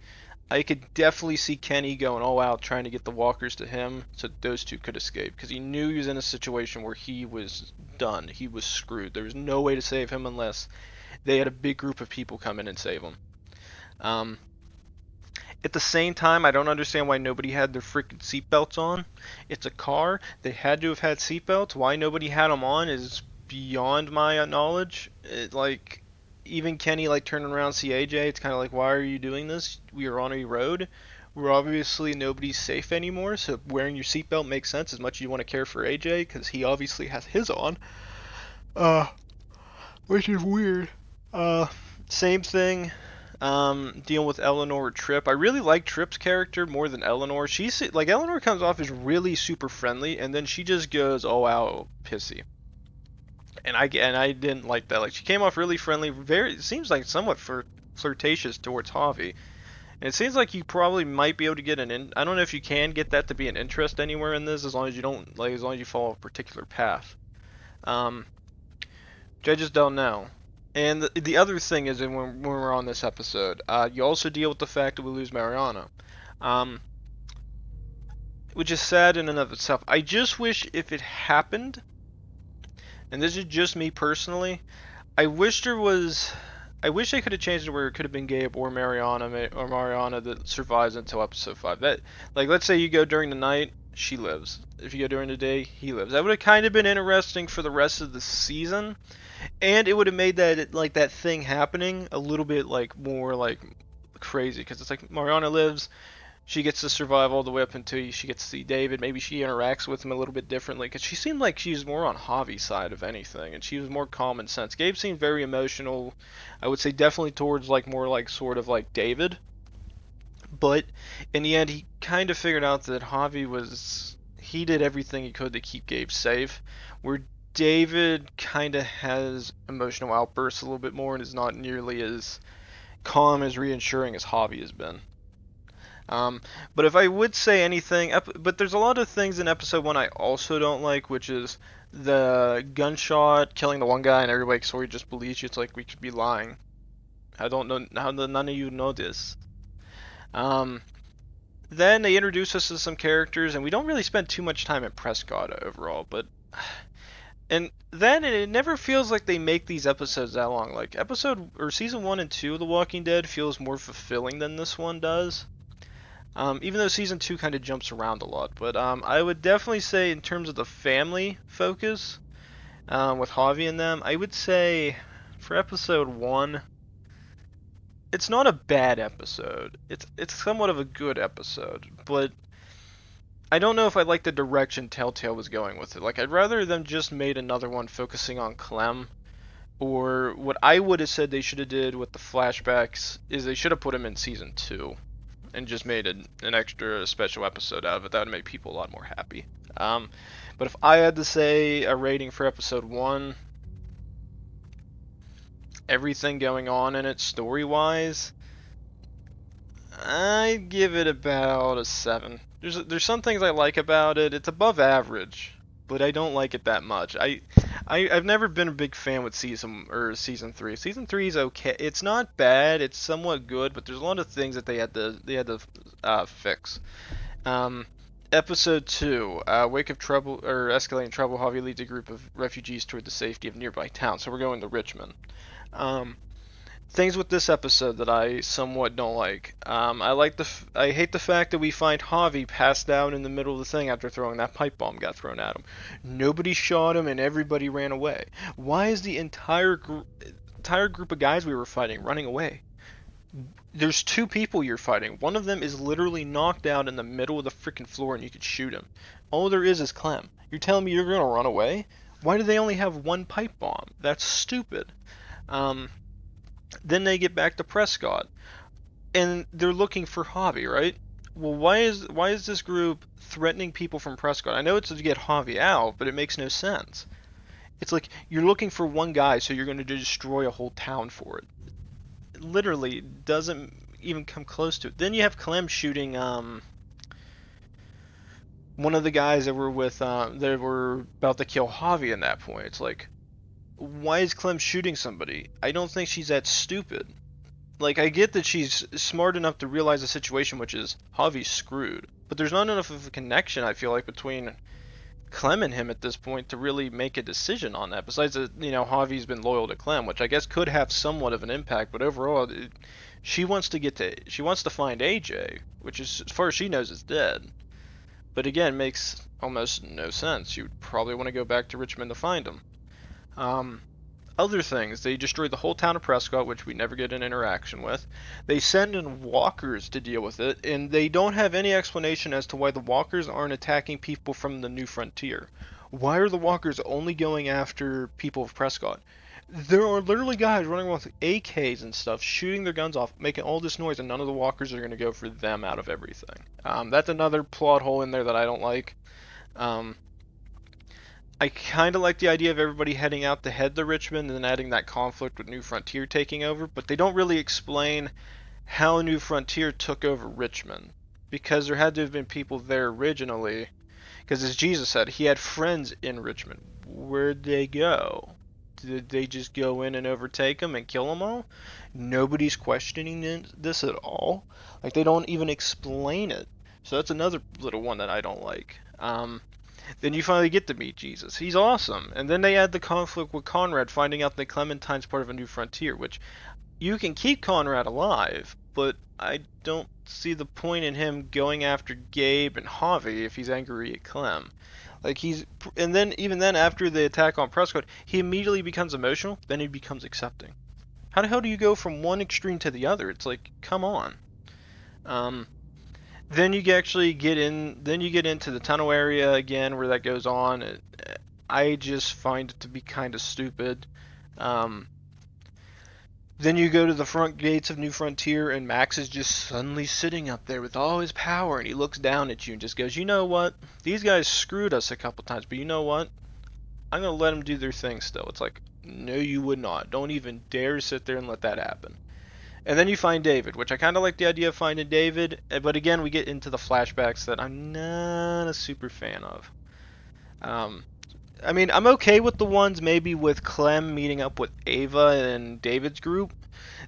Speaker 1: I could definitely see Kenny going all out trying to get the walkers to him so those two could escape, because he knew he was in a situation where he was done. He was screwed. There was no way to save him unless they had a big group of people come in and save him. At the same time, I don't understand why nobody had their freaking seatbelts on. It's a car. They had to have had seatbelts. Why nobody had them on is beyond my knowledge. Even Kenny, like, turning around see AJ, it's kind of like, why are you doing this? We are on a road. We're obviously nobody's safe anymore, so wearing your seatbelt makes sense as much as you want to care for AJ, because he obviously has his on. Which is weird. Same thing. Dealing with Eleanor or Tripp. I really like Tripp's character more than Eleanor. She's like, Eleanor comes off as really super friendly, and then she just goes all out pissy. And I didn't like that. Like, she came off really friendly, it seems like somewhat flirtatious towards Javi. And it seems like you probably might be able to get I don't know if you can get that to be an interest anywhere in this, as long as you don't, like, as long as you follow a particular path. Which I just don't know. And the other thing is, when we're on this episode, you also deal with the fact that we lose Mariana. Which is sad in and of itself. I just wish if it happened, and this is just me personally, I wish they could have changed it where it could have been Gabe or Mariana that survives until episode 5. That, like, let's say you go during the night, she lives. If you go during the day, he lives. That would have kind of been interesting for the rest of the season, and it would have made that, like, that thing happening a little bit, like, more, like, crazy, because it's like Mariana lives, she gets to survive all the way up until she gets to see David. Maybe she interacts with him a little bit differently, because she seemed like she was more on Javi's side of anything, and she was more common sense. Gabe seemed very emotional. I would say definitely towards, like, more like sort of like David. But in the end, he kind of figured out that Javi he did everything he could to keep Gabe safe, where David kind of has emotional outbursts a little bit more and is not nearly as calm as reassuring as Javi has been. But if I would say anything, but there's a lot of things in episode 1 I also don't like, which is the gunshot killing the one guy and everybody sort of just believes you. It's like we could be lying. I don't know how none of you know this. Then they introduce us to some characters, and we don't really spend too much time at Prescott overall, and then it never feels like they make these episodes that long. Like, season 1 and 2 of The Walking Dead feels more fulfilling than this one does. Even though season 2 kind of jumps around a lot. But I would definitely say, in terms of the family focus, with Javi and them, I would say for episode 1, it's not a bad episode. It's somewhat of a good episode, but I don't know if I like the direction Telltale was going with it. Like, I'd rather them just made another one focusing on Clem, or what I would have said they should have did with the flashbacks is they should have put him in season 2. And just made an extra special episode out of it. That would make people a lot more happy. But if I had to say a rating for episode 1, everything going on in it story-wise, I'd give it about a 7. There's some things I like about it. It's above average, but I don't like it that much. I've never been a big fan with season 3. Season 3 is okay. It's not bad. It's somewhat good, but there's a lot of things that they had to fix. Episode 2, wake of trouble or escalating trouble. Javi leads a group of refugees toward the safety of nearby town. So we're going to Richmond. Things with this episode that I somewhat don't like. I hate the fact that we find Javi passed out in the middle of the thing after throwing that pipe bomb got thrown at him. Nobody shot him and everybody ran away. Why is the entire group of guys we were fighting running away? There's 2 people you're fighting. One of them is literally knocked out in the middle of the freaking floor and you could shoot him. All there is Clem. You're telling me you're gonna run away? Why do they only have 1 pipe bomb? That's stupid. Then they get back to Prescott, and they're looking for Javi, right? Well, why is this group threatening people from Prescott? I know it's to get Javi out, but it makes no sense. It's like you're looking for one guy, so you're going to destroy a whole town for it. It literally doesn't even come close to it. Then you have Clem shooting one of the guys that were with that were about to kill Javi. In that point, it's like, why is Clem shooting somebody? I don't think she's that stupid. Like, I get that she's smart enough to realize the situation, which is Javi's screwed. But there's not enough of a connection, I feel like, between Clem and him at this point to really make a decision on that. Besides that, Javi's been loyal to Clem, which I guess could have somewhat of an impact. But overall, she wants to find AJ, which is, as far as she knows, is dead. But again, makes almost no sense. You would probably want to go back to Richmond to find him. Other things, they destroyed the whole town of Prescott, which we never get an interaction with. They send in walkers to deal with it, and they don't have any explanation as to why the walkers aren't attacking people from the New Frontier. Why are the walkers only going after people of Prescott? There are literally guys running around with AKs and stuff, shooting their guns off, making all this noise, and none of the walkers are going to go for them out of everything. That's another plot hole in there that I don't like. I kind of like the idea of everybody heading out to head to Richmond and then adding that conflict with New Frontier taking over, but they don't really explain how New Frontier took over Richmond, because there had to have been people there originally, because as Jesus said, he had friends in Richmond. Where'd they go? Did they just go in and overtake them and kill them all? Nobody's questioning this at all. Like, they don't even explain it. So that's another little one that I don't like. Then you finally get to meet Jesus. He's awesome. And then they add the conflict with Conrad, finding out that Clementine's part of a New Frontier, which you can keep Conrad alive, but I don't see the point in him going after Gabe and Javi if he's angry at Clem. Like, and then even then, after the attack on Prescott, he immediately becomes emotional, then he becomes accepting. How the hell do you go from one extreme to the other? It's like, come on. Then you actually get into the tunnel area again, where that goes on. I just find it to be kind of stupid. Then you go to the front gates of New Frontier, and Max is just suddenly sitting up there with all his power, and he looks down at you and just goes, you know what? These guys screwed us a couple times, but you know what? I'm going to let them do their thing still. It's like, no, you would not. Don't even dare sit there and let that happen. And then you find David, which I kind of like the idea of finding David, but again, we get into the flashbacks that I'm not a super fan of. I mean, I'm okay with the ones maybe with Clem meeting up with Ava and David's group.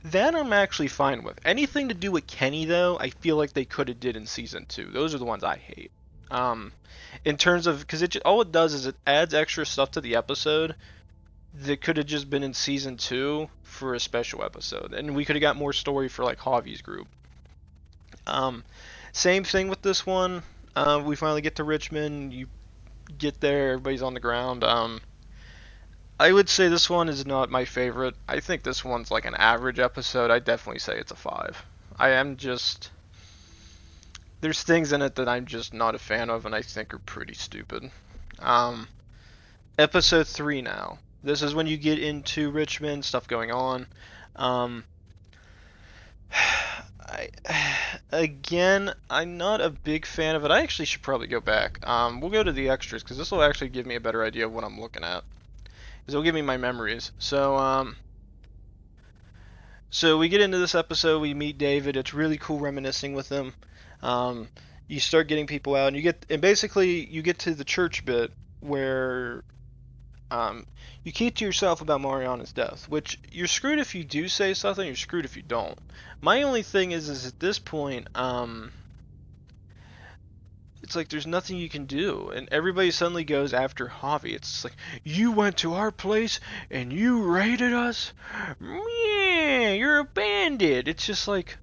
Speaker 1: That I'm actually fine with. Anything to do with Kenny, though, I feel like they could have did in Season 2. Those are the ones I hate. In terms of, because all it does is it adds extra stuff to the episode that could have just been in Season 2 for a special episode. And we could have got more story for, like, Javi's group. Same thing with this one. We finally get to Richmond. You get there, everybody's on the ground. I would say this one is not my favorite. I think this one's like an average episode. I'd definitely say it's a 5. There's things in it that I'm just not a fan of and I think are pretty stupid. Episode 3 now. This is when you get into Richmond, stuff going on. Again, I'm not a big fan of it. I actually should probably go back. We'll go to the extras, because this will actually give me a better idea of what I'm looking at. Because it'll give me my memories. So, So we get into this episode, we meet David. It's really cool reminiscing with him. You start getting people out, and basically you get to the church bit where you keep to yourself about Mariana's death, which you're screwed if you do say something, you're screwed if you don't. My only thing is at this point, it's like there's nothing you can do, and everybody suddenly goes after Javi. It's like, you went to our place and you raided us? Yeah, you're a bandit. It's just like,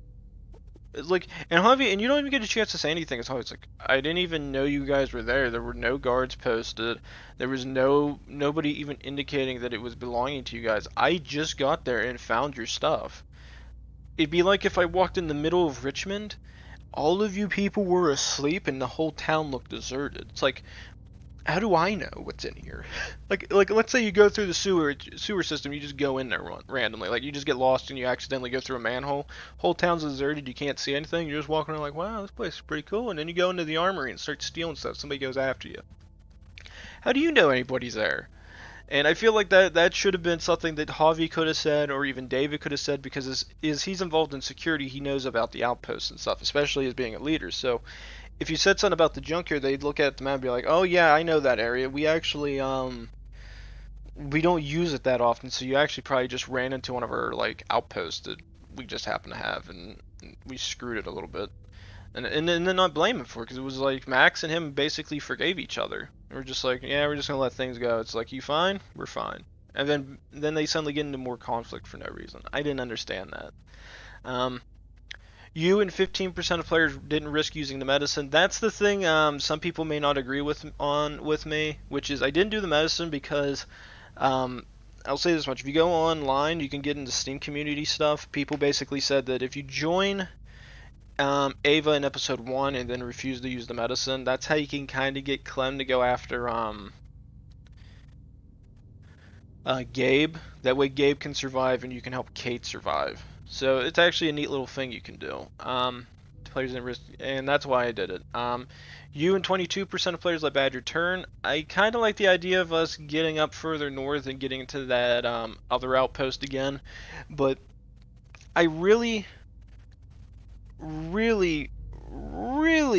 Speaker 1: and Javi, and you don't even get a chance to say anything. It's always like, I didn't even know you guys were there. There were no guards posted. There was nobody even indicating that it was belonging to you guys. I just got there and found your stuff. It'd be like if I walked in the middle of Richmond, all of you people were asleep, and the whole town looked deserted. It's like, how do I know what's in here? like let's say you go through the sewer system, you just go in there randomly. Like, you just get lost and you accidentally go through a manhole. Whole town's deserted, you can't see anything. You're just walking around like, wow, this place is pretty cool. And then you go into the armory and start stealing stuff. Somebody goes after you. How do you know anybody's there? And I feel like that should have been something that Javi could have said, or even David could have said, because he's involved in security, he knows about the outposts and stuff, especially as being a leader. So if you said something about the junkyard, they'd look at the map and be like, oh yeah, I know that area. We actually, we don't use it that often, so you actually probably just ran into one of our, like, outposts that we just happen to have, and we screwed it a little bit. And then not blame him for it, because it was like Max and him basically forgave each other. We're just like, yeah, we're just going to let things go. It's like, you fine? We're fine. And then they suddenly get into more conflict for no reason. I didn't understand that. You and 15% of players didn't risk using the medicine. That's the thing some people may not agree with me, which is I didn't do the medicine because, I'll say this much. If you go online, you can get into Steam community stuff. People basically said that if you join Ava in episode 1 and then refuse to use the medicine, that's how you can kind of get Clem to go after Gabe. That way Gabe can survive and you can help Kate survive. So it's actually a neat little thing you can do. Players didn't risk, and that's why I did it. You and 22% of players let Badger turn. I kind of like the idea of us getting up further north and getting into that other outpost again, but I really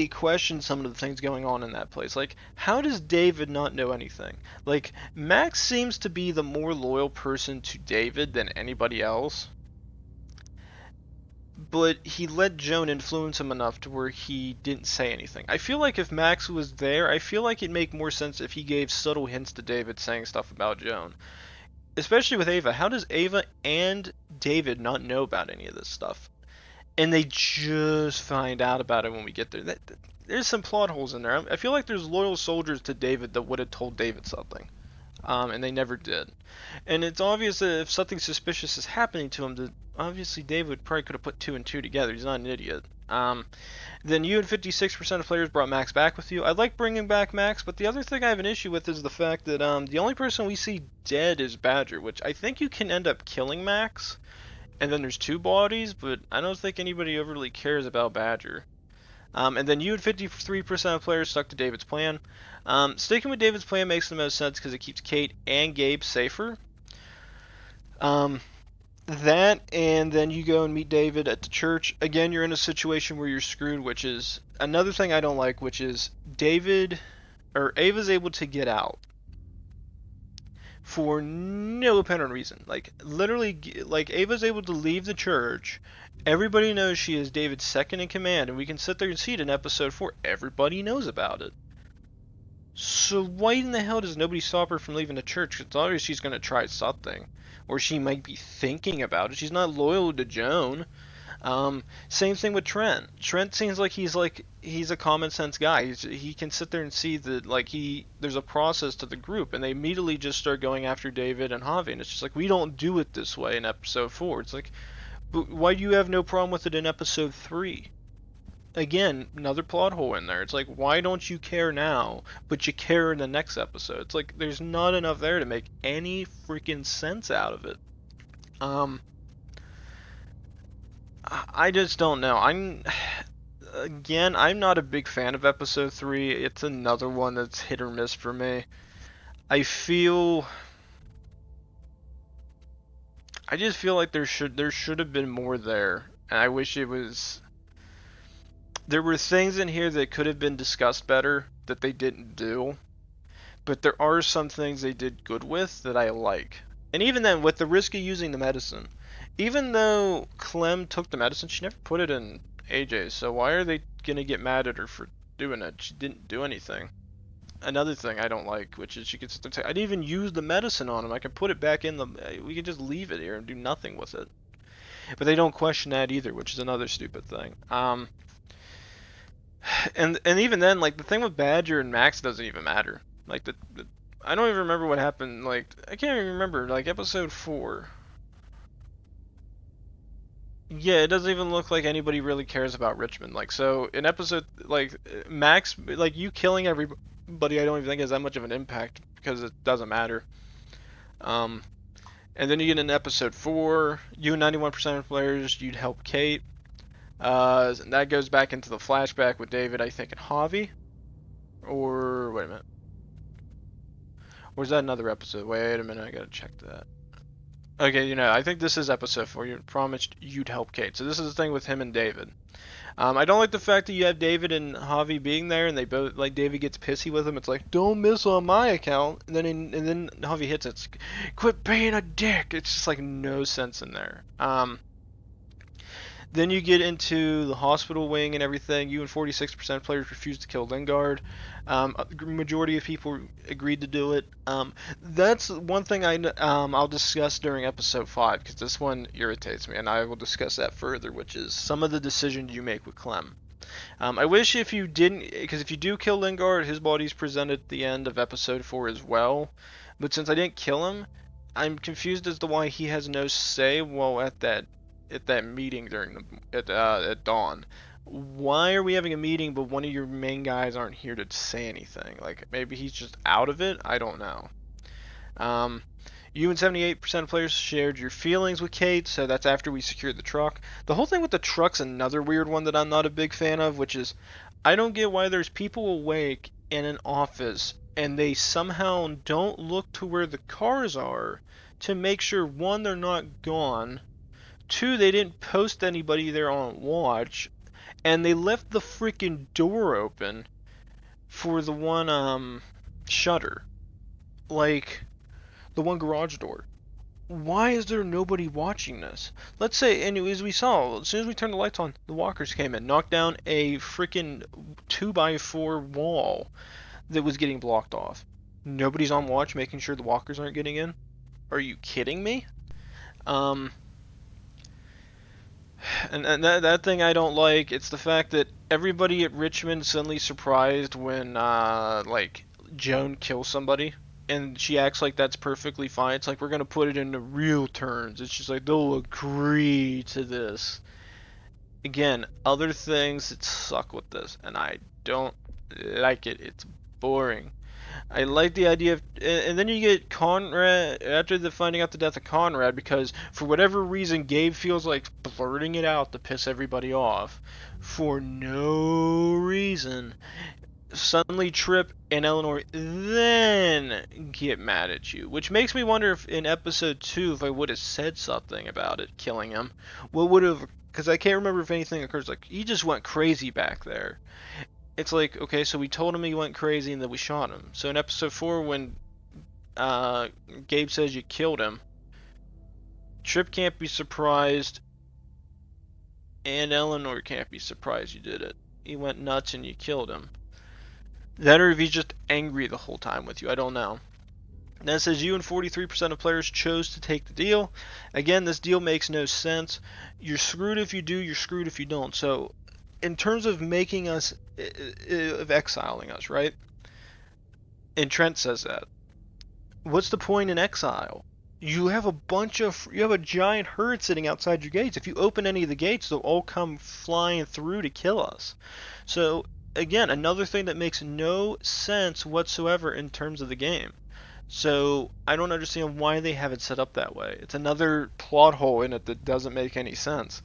Speaker 1: question some of the things going on in that place. Like, how does David not know anything? Like, Max seems to be the more loyal person to David than anybody else, but he let Joan influence him enough to where he didn't say anything. I feel like if Max was there, I feel like it'd make more sense if he gave subtle hints to David saying stuff about Joan. Especially with Ava. How does Ava and David not know about any of this stuff? And they just find out about it when we get there. There's some plot holes in there. I feel like there's loyal soldiers to David that would have told David something. And they never did. And it's obvious that if something suspicious is happening to him, that obviously David probably could have put 2 and 2 together. He's not an idiot. Then you and 56% of players brought Max back with you. I like bringing back Max, but the other thing I have an issue with is the fact that the only person we see dead is Badger, which I think you can end up killing Max. And then there's 2 bodies, but I don't think anybody overly cares about Badger. And then you and 53% of players stuck to David's plan. Sticking with David's plan makes the most sense because it keeps Kate and Gabe safer. That, and then you go and meet David at the church. Again, you're in a situation where you're screwed, which is another thing I don't like, which is Ava's able to get out for no apparent reason. Like, literally, like, Ava's able to leave the church. Everybody knows she is David's second in command, and we can sit there and see it in episode 4. Everybody knows about it. So why in the hell does nobody stop her from leaving the church? It's obvious she's going to try something. Or she might be thinking about it. She's not loyal to Joan. Same thing with Trent. Trent seems like he's a common sense guy. He can sit there and see that there's a process to the group, and they immediately just start going after David and Javi, and it's just like, we don't do it this way in episode 4. It's like, but why do you have no problem with it in episode 3? Again, another plot hole in there. It's like, why don't you care now, but you care in the next episode? It's like, there's not enough there to make any freaking sense out of it. I just don't know. I'm not a big fan of episode 3. It's another one that's hit or miss for me. I feel I just feel like there should have been more there, and I wish it was. There were things in here that could have been discussed better that they didn't do, but there are some things they did good with that I like. And even then, with the risk of using the medicine, even though Clem took the medicine, she never put it in AJ, so why are they gonna get mad at her for doing it? She didn't do anything. Another thing I don't like, which is she can sit there and say, I didn't even use the medicine on him. I can put it back in the. We can just leave it here and do nothing with it. But they don't question that either, which is another stupid thing. And even then, like the thing with Badger and Max doesn't even matter. Like I don't even remember what happened. Like I can't even remember. Like episode 4. Yeah, it doesn't even look like anybody really cares about Richmond. Like so, in episode like Max, like you killing everybody, I don't even think has that much of an impact because it doesn't matter. And then you get in episode 4, you and 91% of players, you'd help Kate. And that goes back into the flashback with David, I think, and Javi. Or, wait a minute. Or is that another episode? Wait a minute, I gotta check that. Okay, I think this is episode 4. You promised you'd help Kate. So this is the thing with him and David. I don't like the fact that you have David and Javi being there, and they both, like, David gets pissy with him. It's like, don't miss on my account. And then Javi hits it. It's, quit being a dick. It's just like no sense in there. Then you get into the hospital wing and everything. You and 46% of players refused to kill Lingard. A majority of people agreed to do it. That's one thing I'll discuss during episode 5, because this one irritates me, and I will discuss that further, which is some of the decisions you make with Clem. I wish if you didn't, because if you do kill Lingard, his body's presented at the end of episode 4 as well. But since I didn't kill him, I'm confused as to why he has no say while at that meeting at dawn. Why are we having a meeting but one of your main guys aren't here to say anything? Like maybe he's just out of it? I don't know. You and 78% of players shared your feelings with Kate, so that's after we secured the truck. The whole thing with the truck's another weird one that I'm not a big fan of, which is I don't get why there's people awake in an office and they somehow don't look to where the cars are to make sure, one, they're not gone, 2, they didn't post anybody there on watch, and they left the freaking door open for the one shutter, like the one garage door. Why is there nobody watching this? Let's say, and as we saw, as soon as we turned the lights on, the walkers came in, knocked down a freaking 2x4 wall that was getting blocked off. Nobody's on watch making sure the walkers aren't getting in? Are you kidding me? And that thing I don't like. It's the fact that everybody at Richmond suddenly surprised when like Joan kills somebody, and she acts like that's perfectly fine. It's like we're gonna put it into real terms. It's just like they'll agree to this. Again, other things that suck with this, and I don't like it. It's boring. I like the idea of, and then you get Conrad after the finding out the death of Conrad, because for whatever reason Gabe feels like blurting it out to piss everybody off for no reason. Suddenly Tripp and Eleanor then get mad at you, which makes me wonder if in episode 2 if I would have said something about it killing him, what would have, because I can't remember if anything occurs like he just went crazy back there. It's like, okay, so we told him he went crazy and then we shot him. So in episode 4, when Gabe says you killed him, Tripp can't be surprised, and Eleanor can't be surprised you did it. He went nuts and you killed him. That, or if he's just angry the whole time with you, I don't know. And then it says you and 43% of players chose to take the deal. Again, this deal makes no sense. You're screwed if you do, you're screwed if you don't. So in terms of making us, of exiling us, right? And Trent says that. What's the point in exile? You have a giant herd sitting outside your gates. If you open any of the gates, they'll all come flying through to kill us. So again, another thing that makes no sense whatsoever in terms of the game. So I don't understand why they have it set up that way. It's another plot hole in it that doesn't make any sense.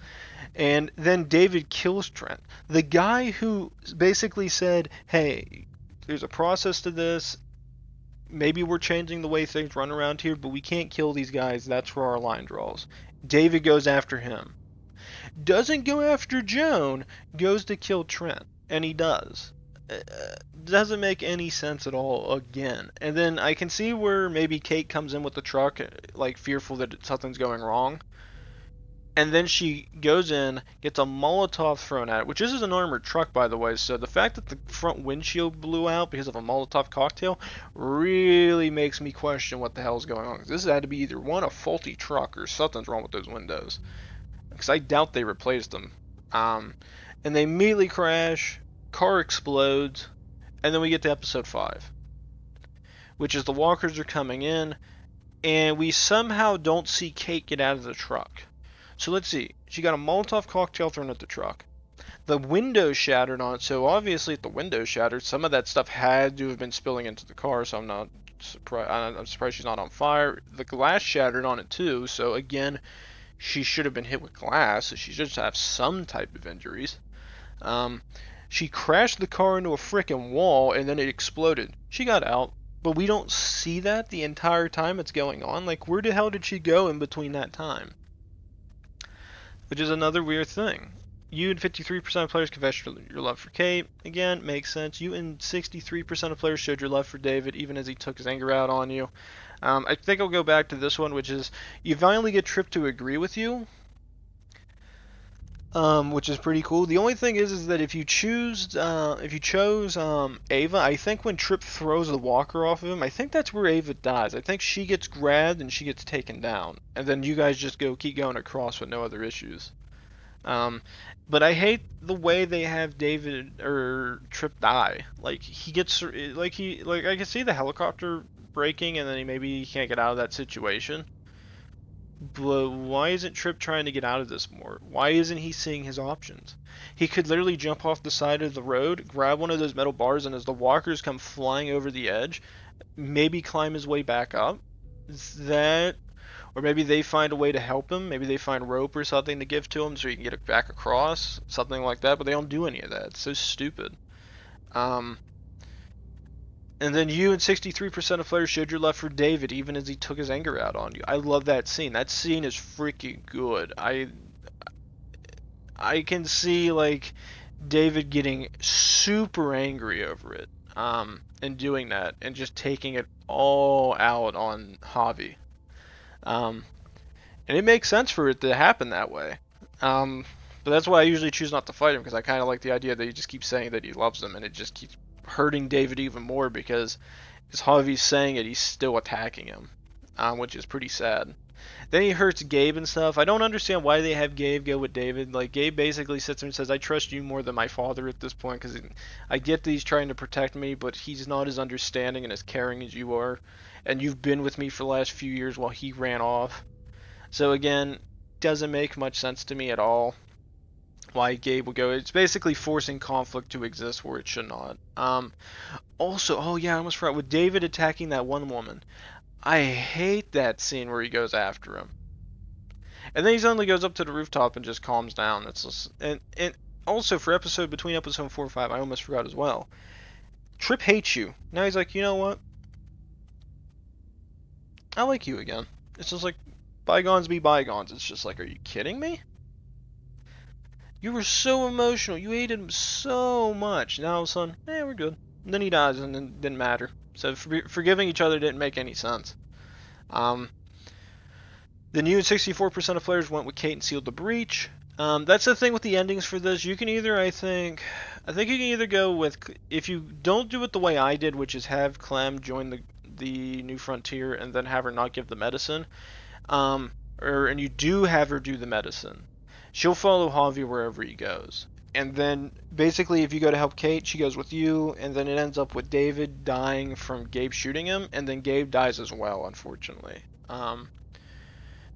Speaker 1: And then David kills Trent. The guy who basically said, hey, there's a process to this. maybe we're changing the way things run around here, but we can't kill these guys. That's where our line draws. David goes after him. Doesn't go after Joan, goes to kill Trent, and he does. Doesn't make any sense at all again. And then I can see where maybe Kate comes in with the truck, like fearful that something's going wrong. And then she goes in, gets a Molotov thrown at it, which is an armored truck, by the way, so the fact that the front windshield blew out because of a Molotov cocktail really makes me question what the hell is going on. This had to be either one, a faulty truck, or something's wrong with those windows. Because I doubt they replaced them. And they immediately crash, car explodes, and then we get to episode 5. Which is the walkers are coming in, and we somehow don't see Kate get out of the truck. So let's see. She got a Molotov cocktail thrown at the truck. The window shattered on it, so obviously if the window shattered, some of that stuff had to have been spilling into the car, so I'm not surprised. I'm surprised she's not on fire. The glass shattered on it too, so again, she should have been hit with glass, so she should have some type of injuries. She crashed the car into a frickin' wall, and then it exploded. She got out, but we don't see that the entire time it's going on. Like, where the hell did she go in between that time? Which is another weird thing. You and 53% of players confessed your love for Kate. Again, makes sense. You and 63% of players showed your love for David, even as he took his anger out on you. I think I'll go back to this one, which is you finally get Tripp to agree with you, which is pretty cool. The only thing is that if you chose Ava, I think when Tripp throws the walker off of him, I think that's where Ava dies. I think she gets grabbed and she gets taken down, and then you guys just keep going across with no other issues. But I hate the way they have David or Tripp die. Like he gets I can see the helicopter breaking, and then maybe he can't get out of that situation. But why isn't Tripp trying to get out of this more? Why isn't he seeing his options? He could literally jump off the side of the road, grab one of those metal bars, and as the walkers come flying over the edge, maybe climb his way back up. Or maybe they find a way to help him. Maybe they find rope or something to give to him so he can get it back across. Something like that, but they don't do any of that. It's so stupid. And then you and 63% of players showed your love for David, even as he took his anger out on you. I love that scene. That scene is freaking good. I can see, like, David getting super angry over it, and doing that, and just taking it all out on Javi. And it makes sense for it to happen that way. But that's why I usually choose not to fight him, because I kind of like the idea that he just keeps saying that he loves him, and it just keeps hurting David even more because as Javi's saying it, he's still attacking him, which is pretty sad. Then he hurts Gabe and stuff. I don't understand why they have Gabe go with David. Like, Gabe basically sits there and says, I trust you more than my father at this point, because I get that he's trying to protect me, but he's not as understanding and as caring as you are, and you've been with me for the last few years while he ran off. So again, doesn't make much sense to me at all why Gabe will go. It's basically forcing conflict to exist where it should not. Also, oh yeah, I almost forgot, with David attacking that one woman, I hate that scene where he goes after him. And then he suddenly goes up to the rooftop and just calms down. It's just, and also for between episode 4 and 5, I almost forgot as well. Tripp hates you. Now he's like, you know what? I like you again. It's just like, bygones be bygones. It's just like, are you kidding me? You were so emotional. You hated him so much. Now all of a sudden, we're good. And then he dies, and it didn't matter. So forgiving each other didn't make any sense. Then you and 64% of players went with Kate and sealed the breach. That's the thing with the endings for this. You can either, I think you can either go with, if you don't do it the way I did, which is have Clem join the New Frontier and then have her not give the medicine, and you do have her do the medicine. She'll follow Javi wherever he goes. And then, basically, if you go to help Kate, she goes with you, and then it ends up with David dying from Gabe shooting him, and then Gabe dies as well, unfortunately.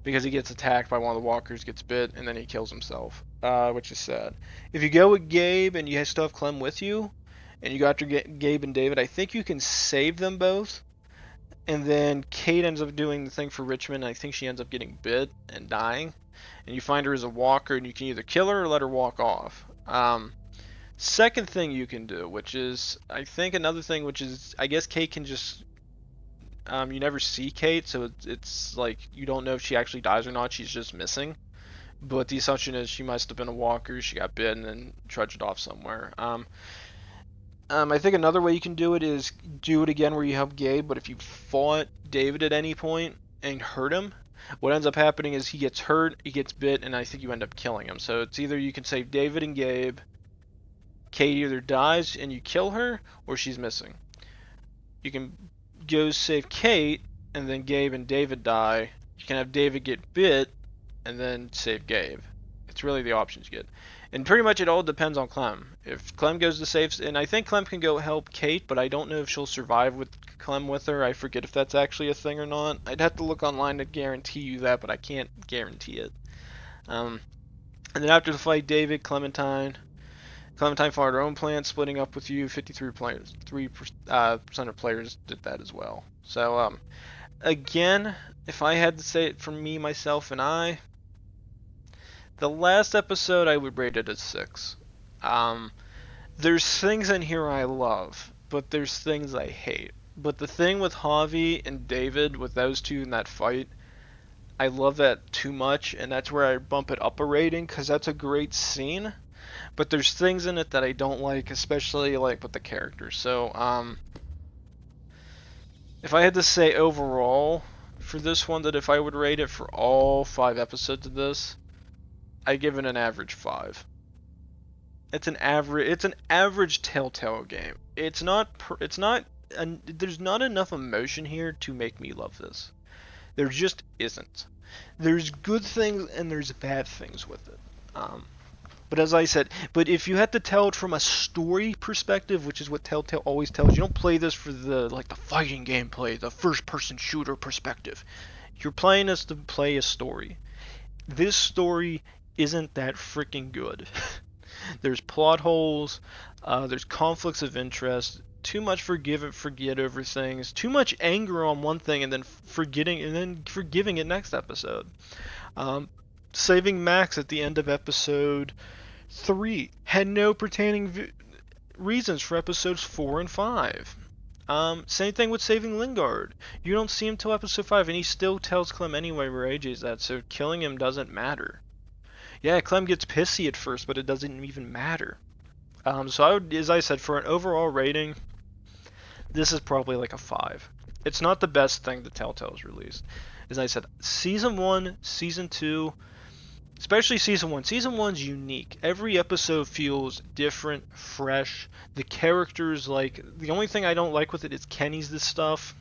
Speaker 1: Because he gets attacked by one of the walkers, gets bit, and then he kills himself, which is sad. If you go with Gabe, and you still have Clem with you, and you got your Gabe and David, I think you can save them both. And then Kate ends up doing the thing for Richmond, and I think she ends up getting bit and dying. And you find her as a walker, and you can either kill her or let her walk off. Second thing you can do, which is, I think another thing, which is, I guess Kate can just You never see Kate, so it's like you don't know if she actually dies or not. She's just missing. But the assumption is she must have been a walker. She got bit and then trudged off somewhere. I think another way you can do it is do it again where you help Gabe, but if you fought David at any point and hurt him, what ends up happening is he gets hurt, he gets bit, and I think you end up killing him. So it's either you can save David and Gabe, Kate either dies and you kill her, or she's missing. You can go save Kate, and then Gabe and David die. You can have David get bit, and then save Gabe. It's really the options you get. And pretty much it all depends on Clem. If Clem goes to save, and I think Clem can go help Kate, but I don't know if she'll survive with Clem with her. I forget if that's actually a thing or not. I'd have to look online to guarantee you that, but I can't guarantee it. And then after the fight, David, Clementine followed her own plan, splitting up with you. 53 players, 3% of players did that as well. So again, if I had to say it from me, myself, and I, the last episode I would rate it as 6. There's things in here I love, but there's things I hate. But the thing with Javi and David, with those two in that fight, I love that too much, and that's where I bump it up a rating, because that's a great scene. But there's things in it that I don't like, especially like with the characters. So, if I had to say overall for this one, that if I would rate it for all 5 episodes of this, I give it an average 5. It's an average Telltale game. There's not enough emotion here to make me love this. There just isn't. There's good things and there's bad things with it. But as I said, if you had to tell it from a story perspective, which is what Telltale always tells you, don't play this for the fighting gameplay, the first-person shooter perspective. You're playing this to play a story. This story isn't that freaking good. There's plot holes, there's conflicts of interest, too much forgive and forget over things, too much anger on one thing and then forgetting and then forgiving it next episode. Saving Max at the end of episode 3 had no pertaining reasons for episodes 4 and 5. Same thing with saving Lingard. You don't see him till episode 5, and he still tells Clem anyway where AJ's at, so killing him doesn't matter. Yeah, Clem gets pissy at first, but it doesn't even matter. So I would, as I said, for an overall rating, this is probably like a 5. It's not the best thing that Telltale's released. As I said, Season 1, Season 2, especially Season 1. Season 1's unique. Every episode feels different, fresh. The characters, the only thing I don't like with it is Kenny's this stuff.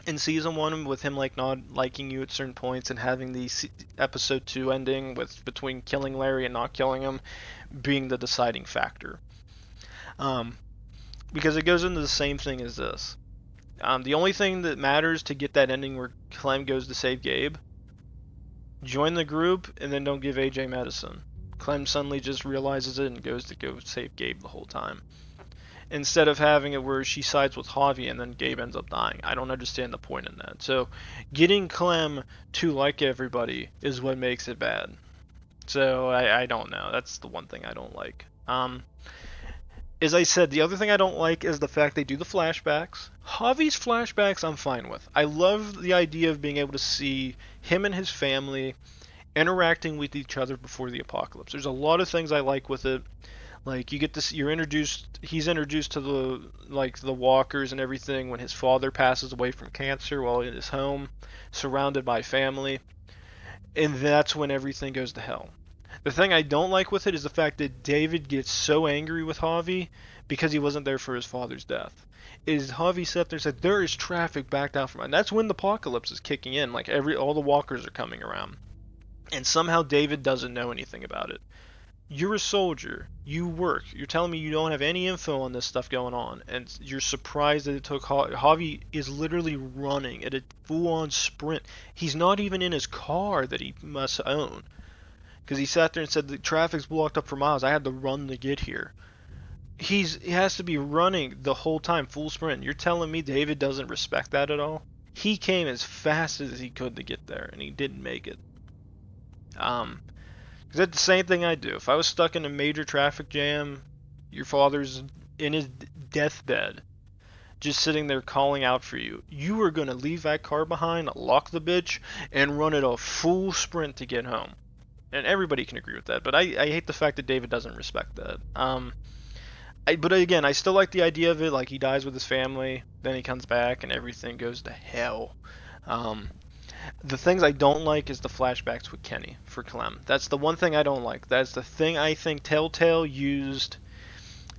Speaker 1: In Season 1, with him not liking you at certain points and having the episode 2 ending between killing Larry and not killing him being the deciding factor. Because it goes into the same thing as this. The only thing that matters to get that ending where Clem goes to save Gabe, join the group and then don't give AJ medicine. Clem suddenly just realizes it and goes to go save Gabe the whole time. Instead of having it where she sides with Javi and then Gabe ends up dying. I don't understand the point in that. So, getting Clem to like everybody is what makes it bad. So, I don't know. That's the one thing I don't like. As I said, the other thing I don't like is the fact they do the flashbacks. Javi's flashbacks I'm fine with. I love the idea of being able to see him and his family interacting with each other before the apocalypse. There's a lot of things I like with it. Like, you get this, he's introduced to the walkers and everything when his father passes away from cancer while in his home, surrounded by family. And that's when everything goes to hell. The thing I don't like with it is the fact that David gets so angry with Javi because he wasn't there for his father's death. Is Javi sat there and said, there is traffic backed out from it. And that's when the apocalypse is kicking in. All the walkers are coming around. And somehow David doesn't know anything about it. You're a soldier. You work. You're telling me you don't have any info on this stuff going on. And you're surprised that it took Javi is literally running at a full-on sprint. He's not even in his car that he must own. Because he sat there and said the traffic's blocked up for miles. I had to run to get here. He has to be running the whole time, full sprint. You're telling me David doesn't respect that at all? He came as fast as he could to get there, and he didn't make it. Because that's the same thing I do. If I was stuck in a major traffic jam, your father's in his deathbed, just sitting there calling out for you. You were going to leave that car behind, lock the bitch, and run it a full sprint to get home. And everybody can agree with that, but I hate the fact that David doesn't respect that. But again, I still like the idea of it, like he dies with his family, then he comes back and everything goes to hell. The things I don't like is the flashbacks with Kenny for Clem. That's the one thing I don't like. That's the thing I think Telltale used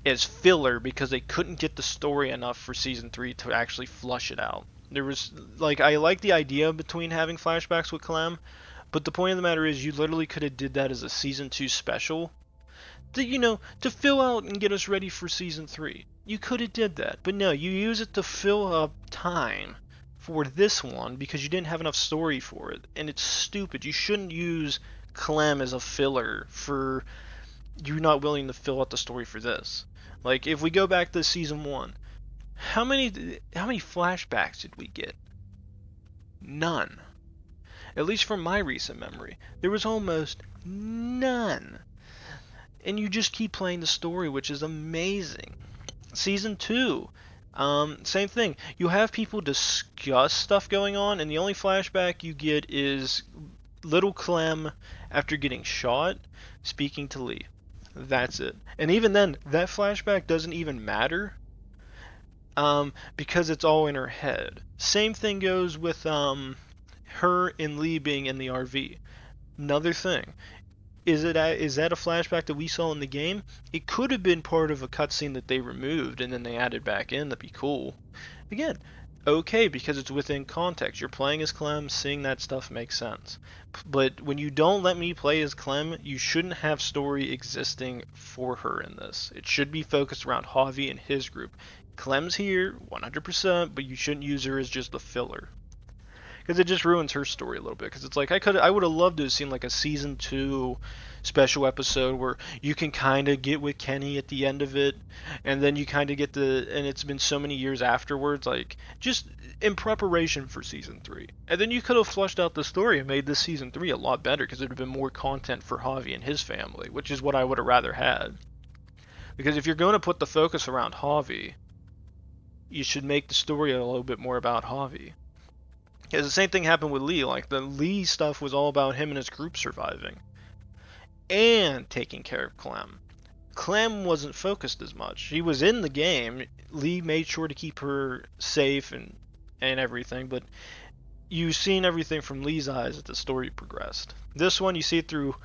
Speaker 1: as filler because they couldn't get the story enough for season 3 to actually flush it out. There was, like, I like the idea between having flashbacks with Clem, but the point of the matter is you literally could have did that as a season 2 special to fill out and get us ready for season 3. You could have did that, but no, you use it to fill up time for this one because you didn't have enough story for it, and it's stupid. You shouldn't use Clem as a filler for you not willing to fill out the story for this. Like, if we go back to season 1, how many flashbacks did we get? None. At least from my recent memory, there was almost none. And you just keep playing the story, which is amazing. Season 2, same thing. You have people discuss stuff going on, and the only flashback you get is little Clem, after getting shot, speaking to Lee. That's it. And even then, that flashback doesn't even matter, because it's all in her head. Same thing goes with her and Lee being in the RV. Another thing. Is that a flashback that we saw in the game? It could have been part of a cutscene that they removed and then they added back in. That'd be cool. Again, okay, because it's within context. You're playing as Clem, seeing that stuff makes sense. But when you don't let me play as Clem, you shouldn't have story existing for her in this. It should be focused around Javi and his group. Clem's here, 100%, but you shouldn't use her as just a filler. Because it just ruins her story a little bit. Because it's like, I would have loved to have seen like a season 2 special episode where you can kind of get with Kenny at the end of it, and then you kind of get and it's been so many years afterwards, like, just in preparation for season 3. And then you could have flushed out the story and made this season 3 a lot better, because it would have been more content for Javi and his family, which is what I would have rather had. Because if you're going to put the focus around Javi, you should make the story a little bit more about Javi. Because the same thing happened with Lee. Like, the Lee stuff was all about him and his group surviving. And taking care of Clem. Clem wasn't focused as much. She was in the game. Lee made sure to keep her safe and everything. But you've seen everything from Lee's eyes as the story progressed. This one, you see it through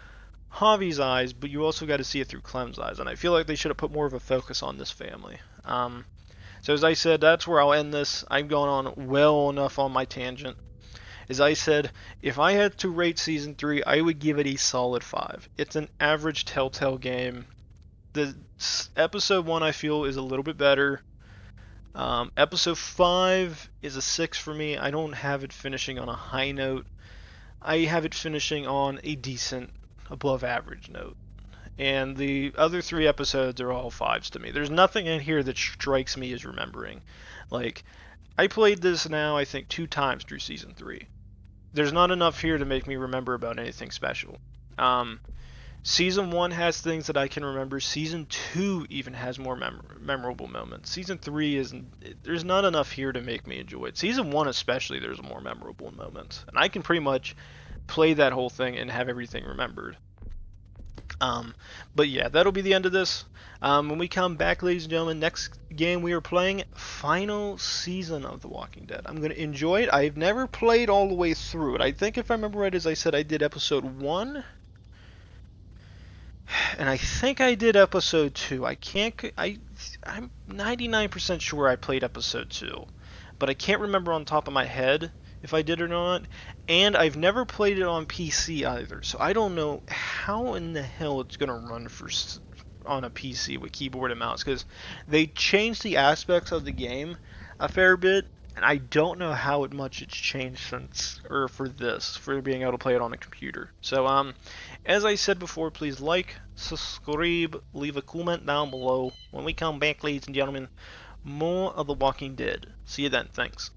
Speaker 1: Javi's eyes, but you also got to see it through Clem's eyes. And I feel like they should have put more of a focus on this family. So as I said, that's where I'll end this. I'm going on well enough on my tangent. As I said, if I had to rate Season 3, I would give it a solid 5. It's an average Telltale game. The Episode 1, I feel, is a little bit better. Episode 5 is a 6 for me. I don't have it finishing on a high note. I have it finishing on a decent, above average note. And the other 3 episodes are all 5s to me. There's nothing in here that strikes me as remembering. Like, I played this now, I think, 2 times through Season 3. There's not enough here to make me remember about anything special. Season 1 has things that I can remember. Season 2 even has more memorable moments. Season 3 isn't. There's not enough here to make me enjoy it. Season 1 especially, there's more memorable moments. And I can pretty much play that whole thing and have everything remembered. But yeah, that'll be the end of this. When we come back, ladies and gentlemen, next game we are playing, final season of The Walking Dead. I'm going to enjoy it. I've never played all the way through it. I think if I remember right, as I said, I did episode 1. And I think I did episode 2. I'm 99% sure I played episode 2. But I can't remember on top of my head if I did or not. And I've never played it on PC either. So I don't know how in the hell it's going to run on a PC with keyboard and mouse. Because they changed the aspects of the game a fair bit. And I don't know how much it's changed for being able to play it on a computer. So, as I said before, please like, subscribe, leave a comment down below. When we come back, ladies and gentlemen, more of The Walking Dead. See you then. Thanks.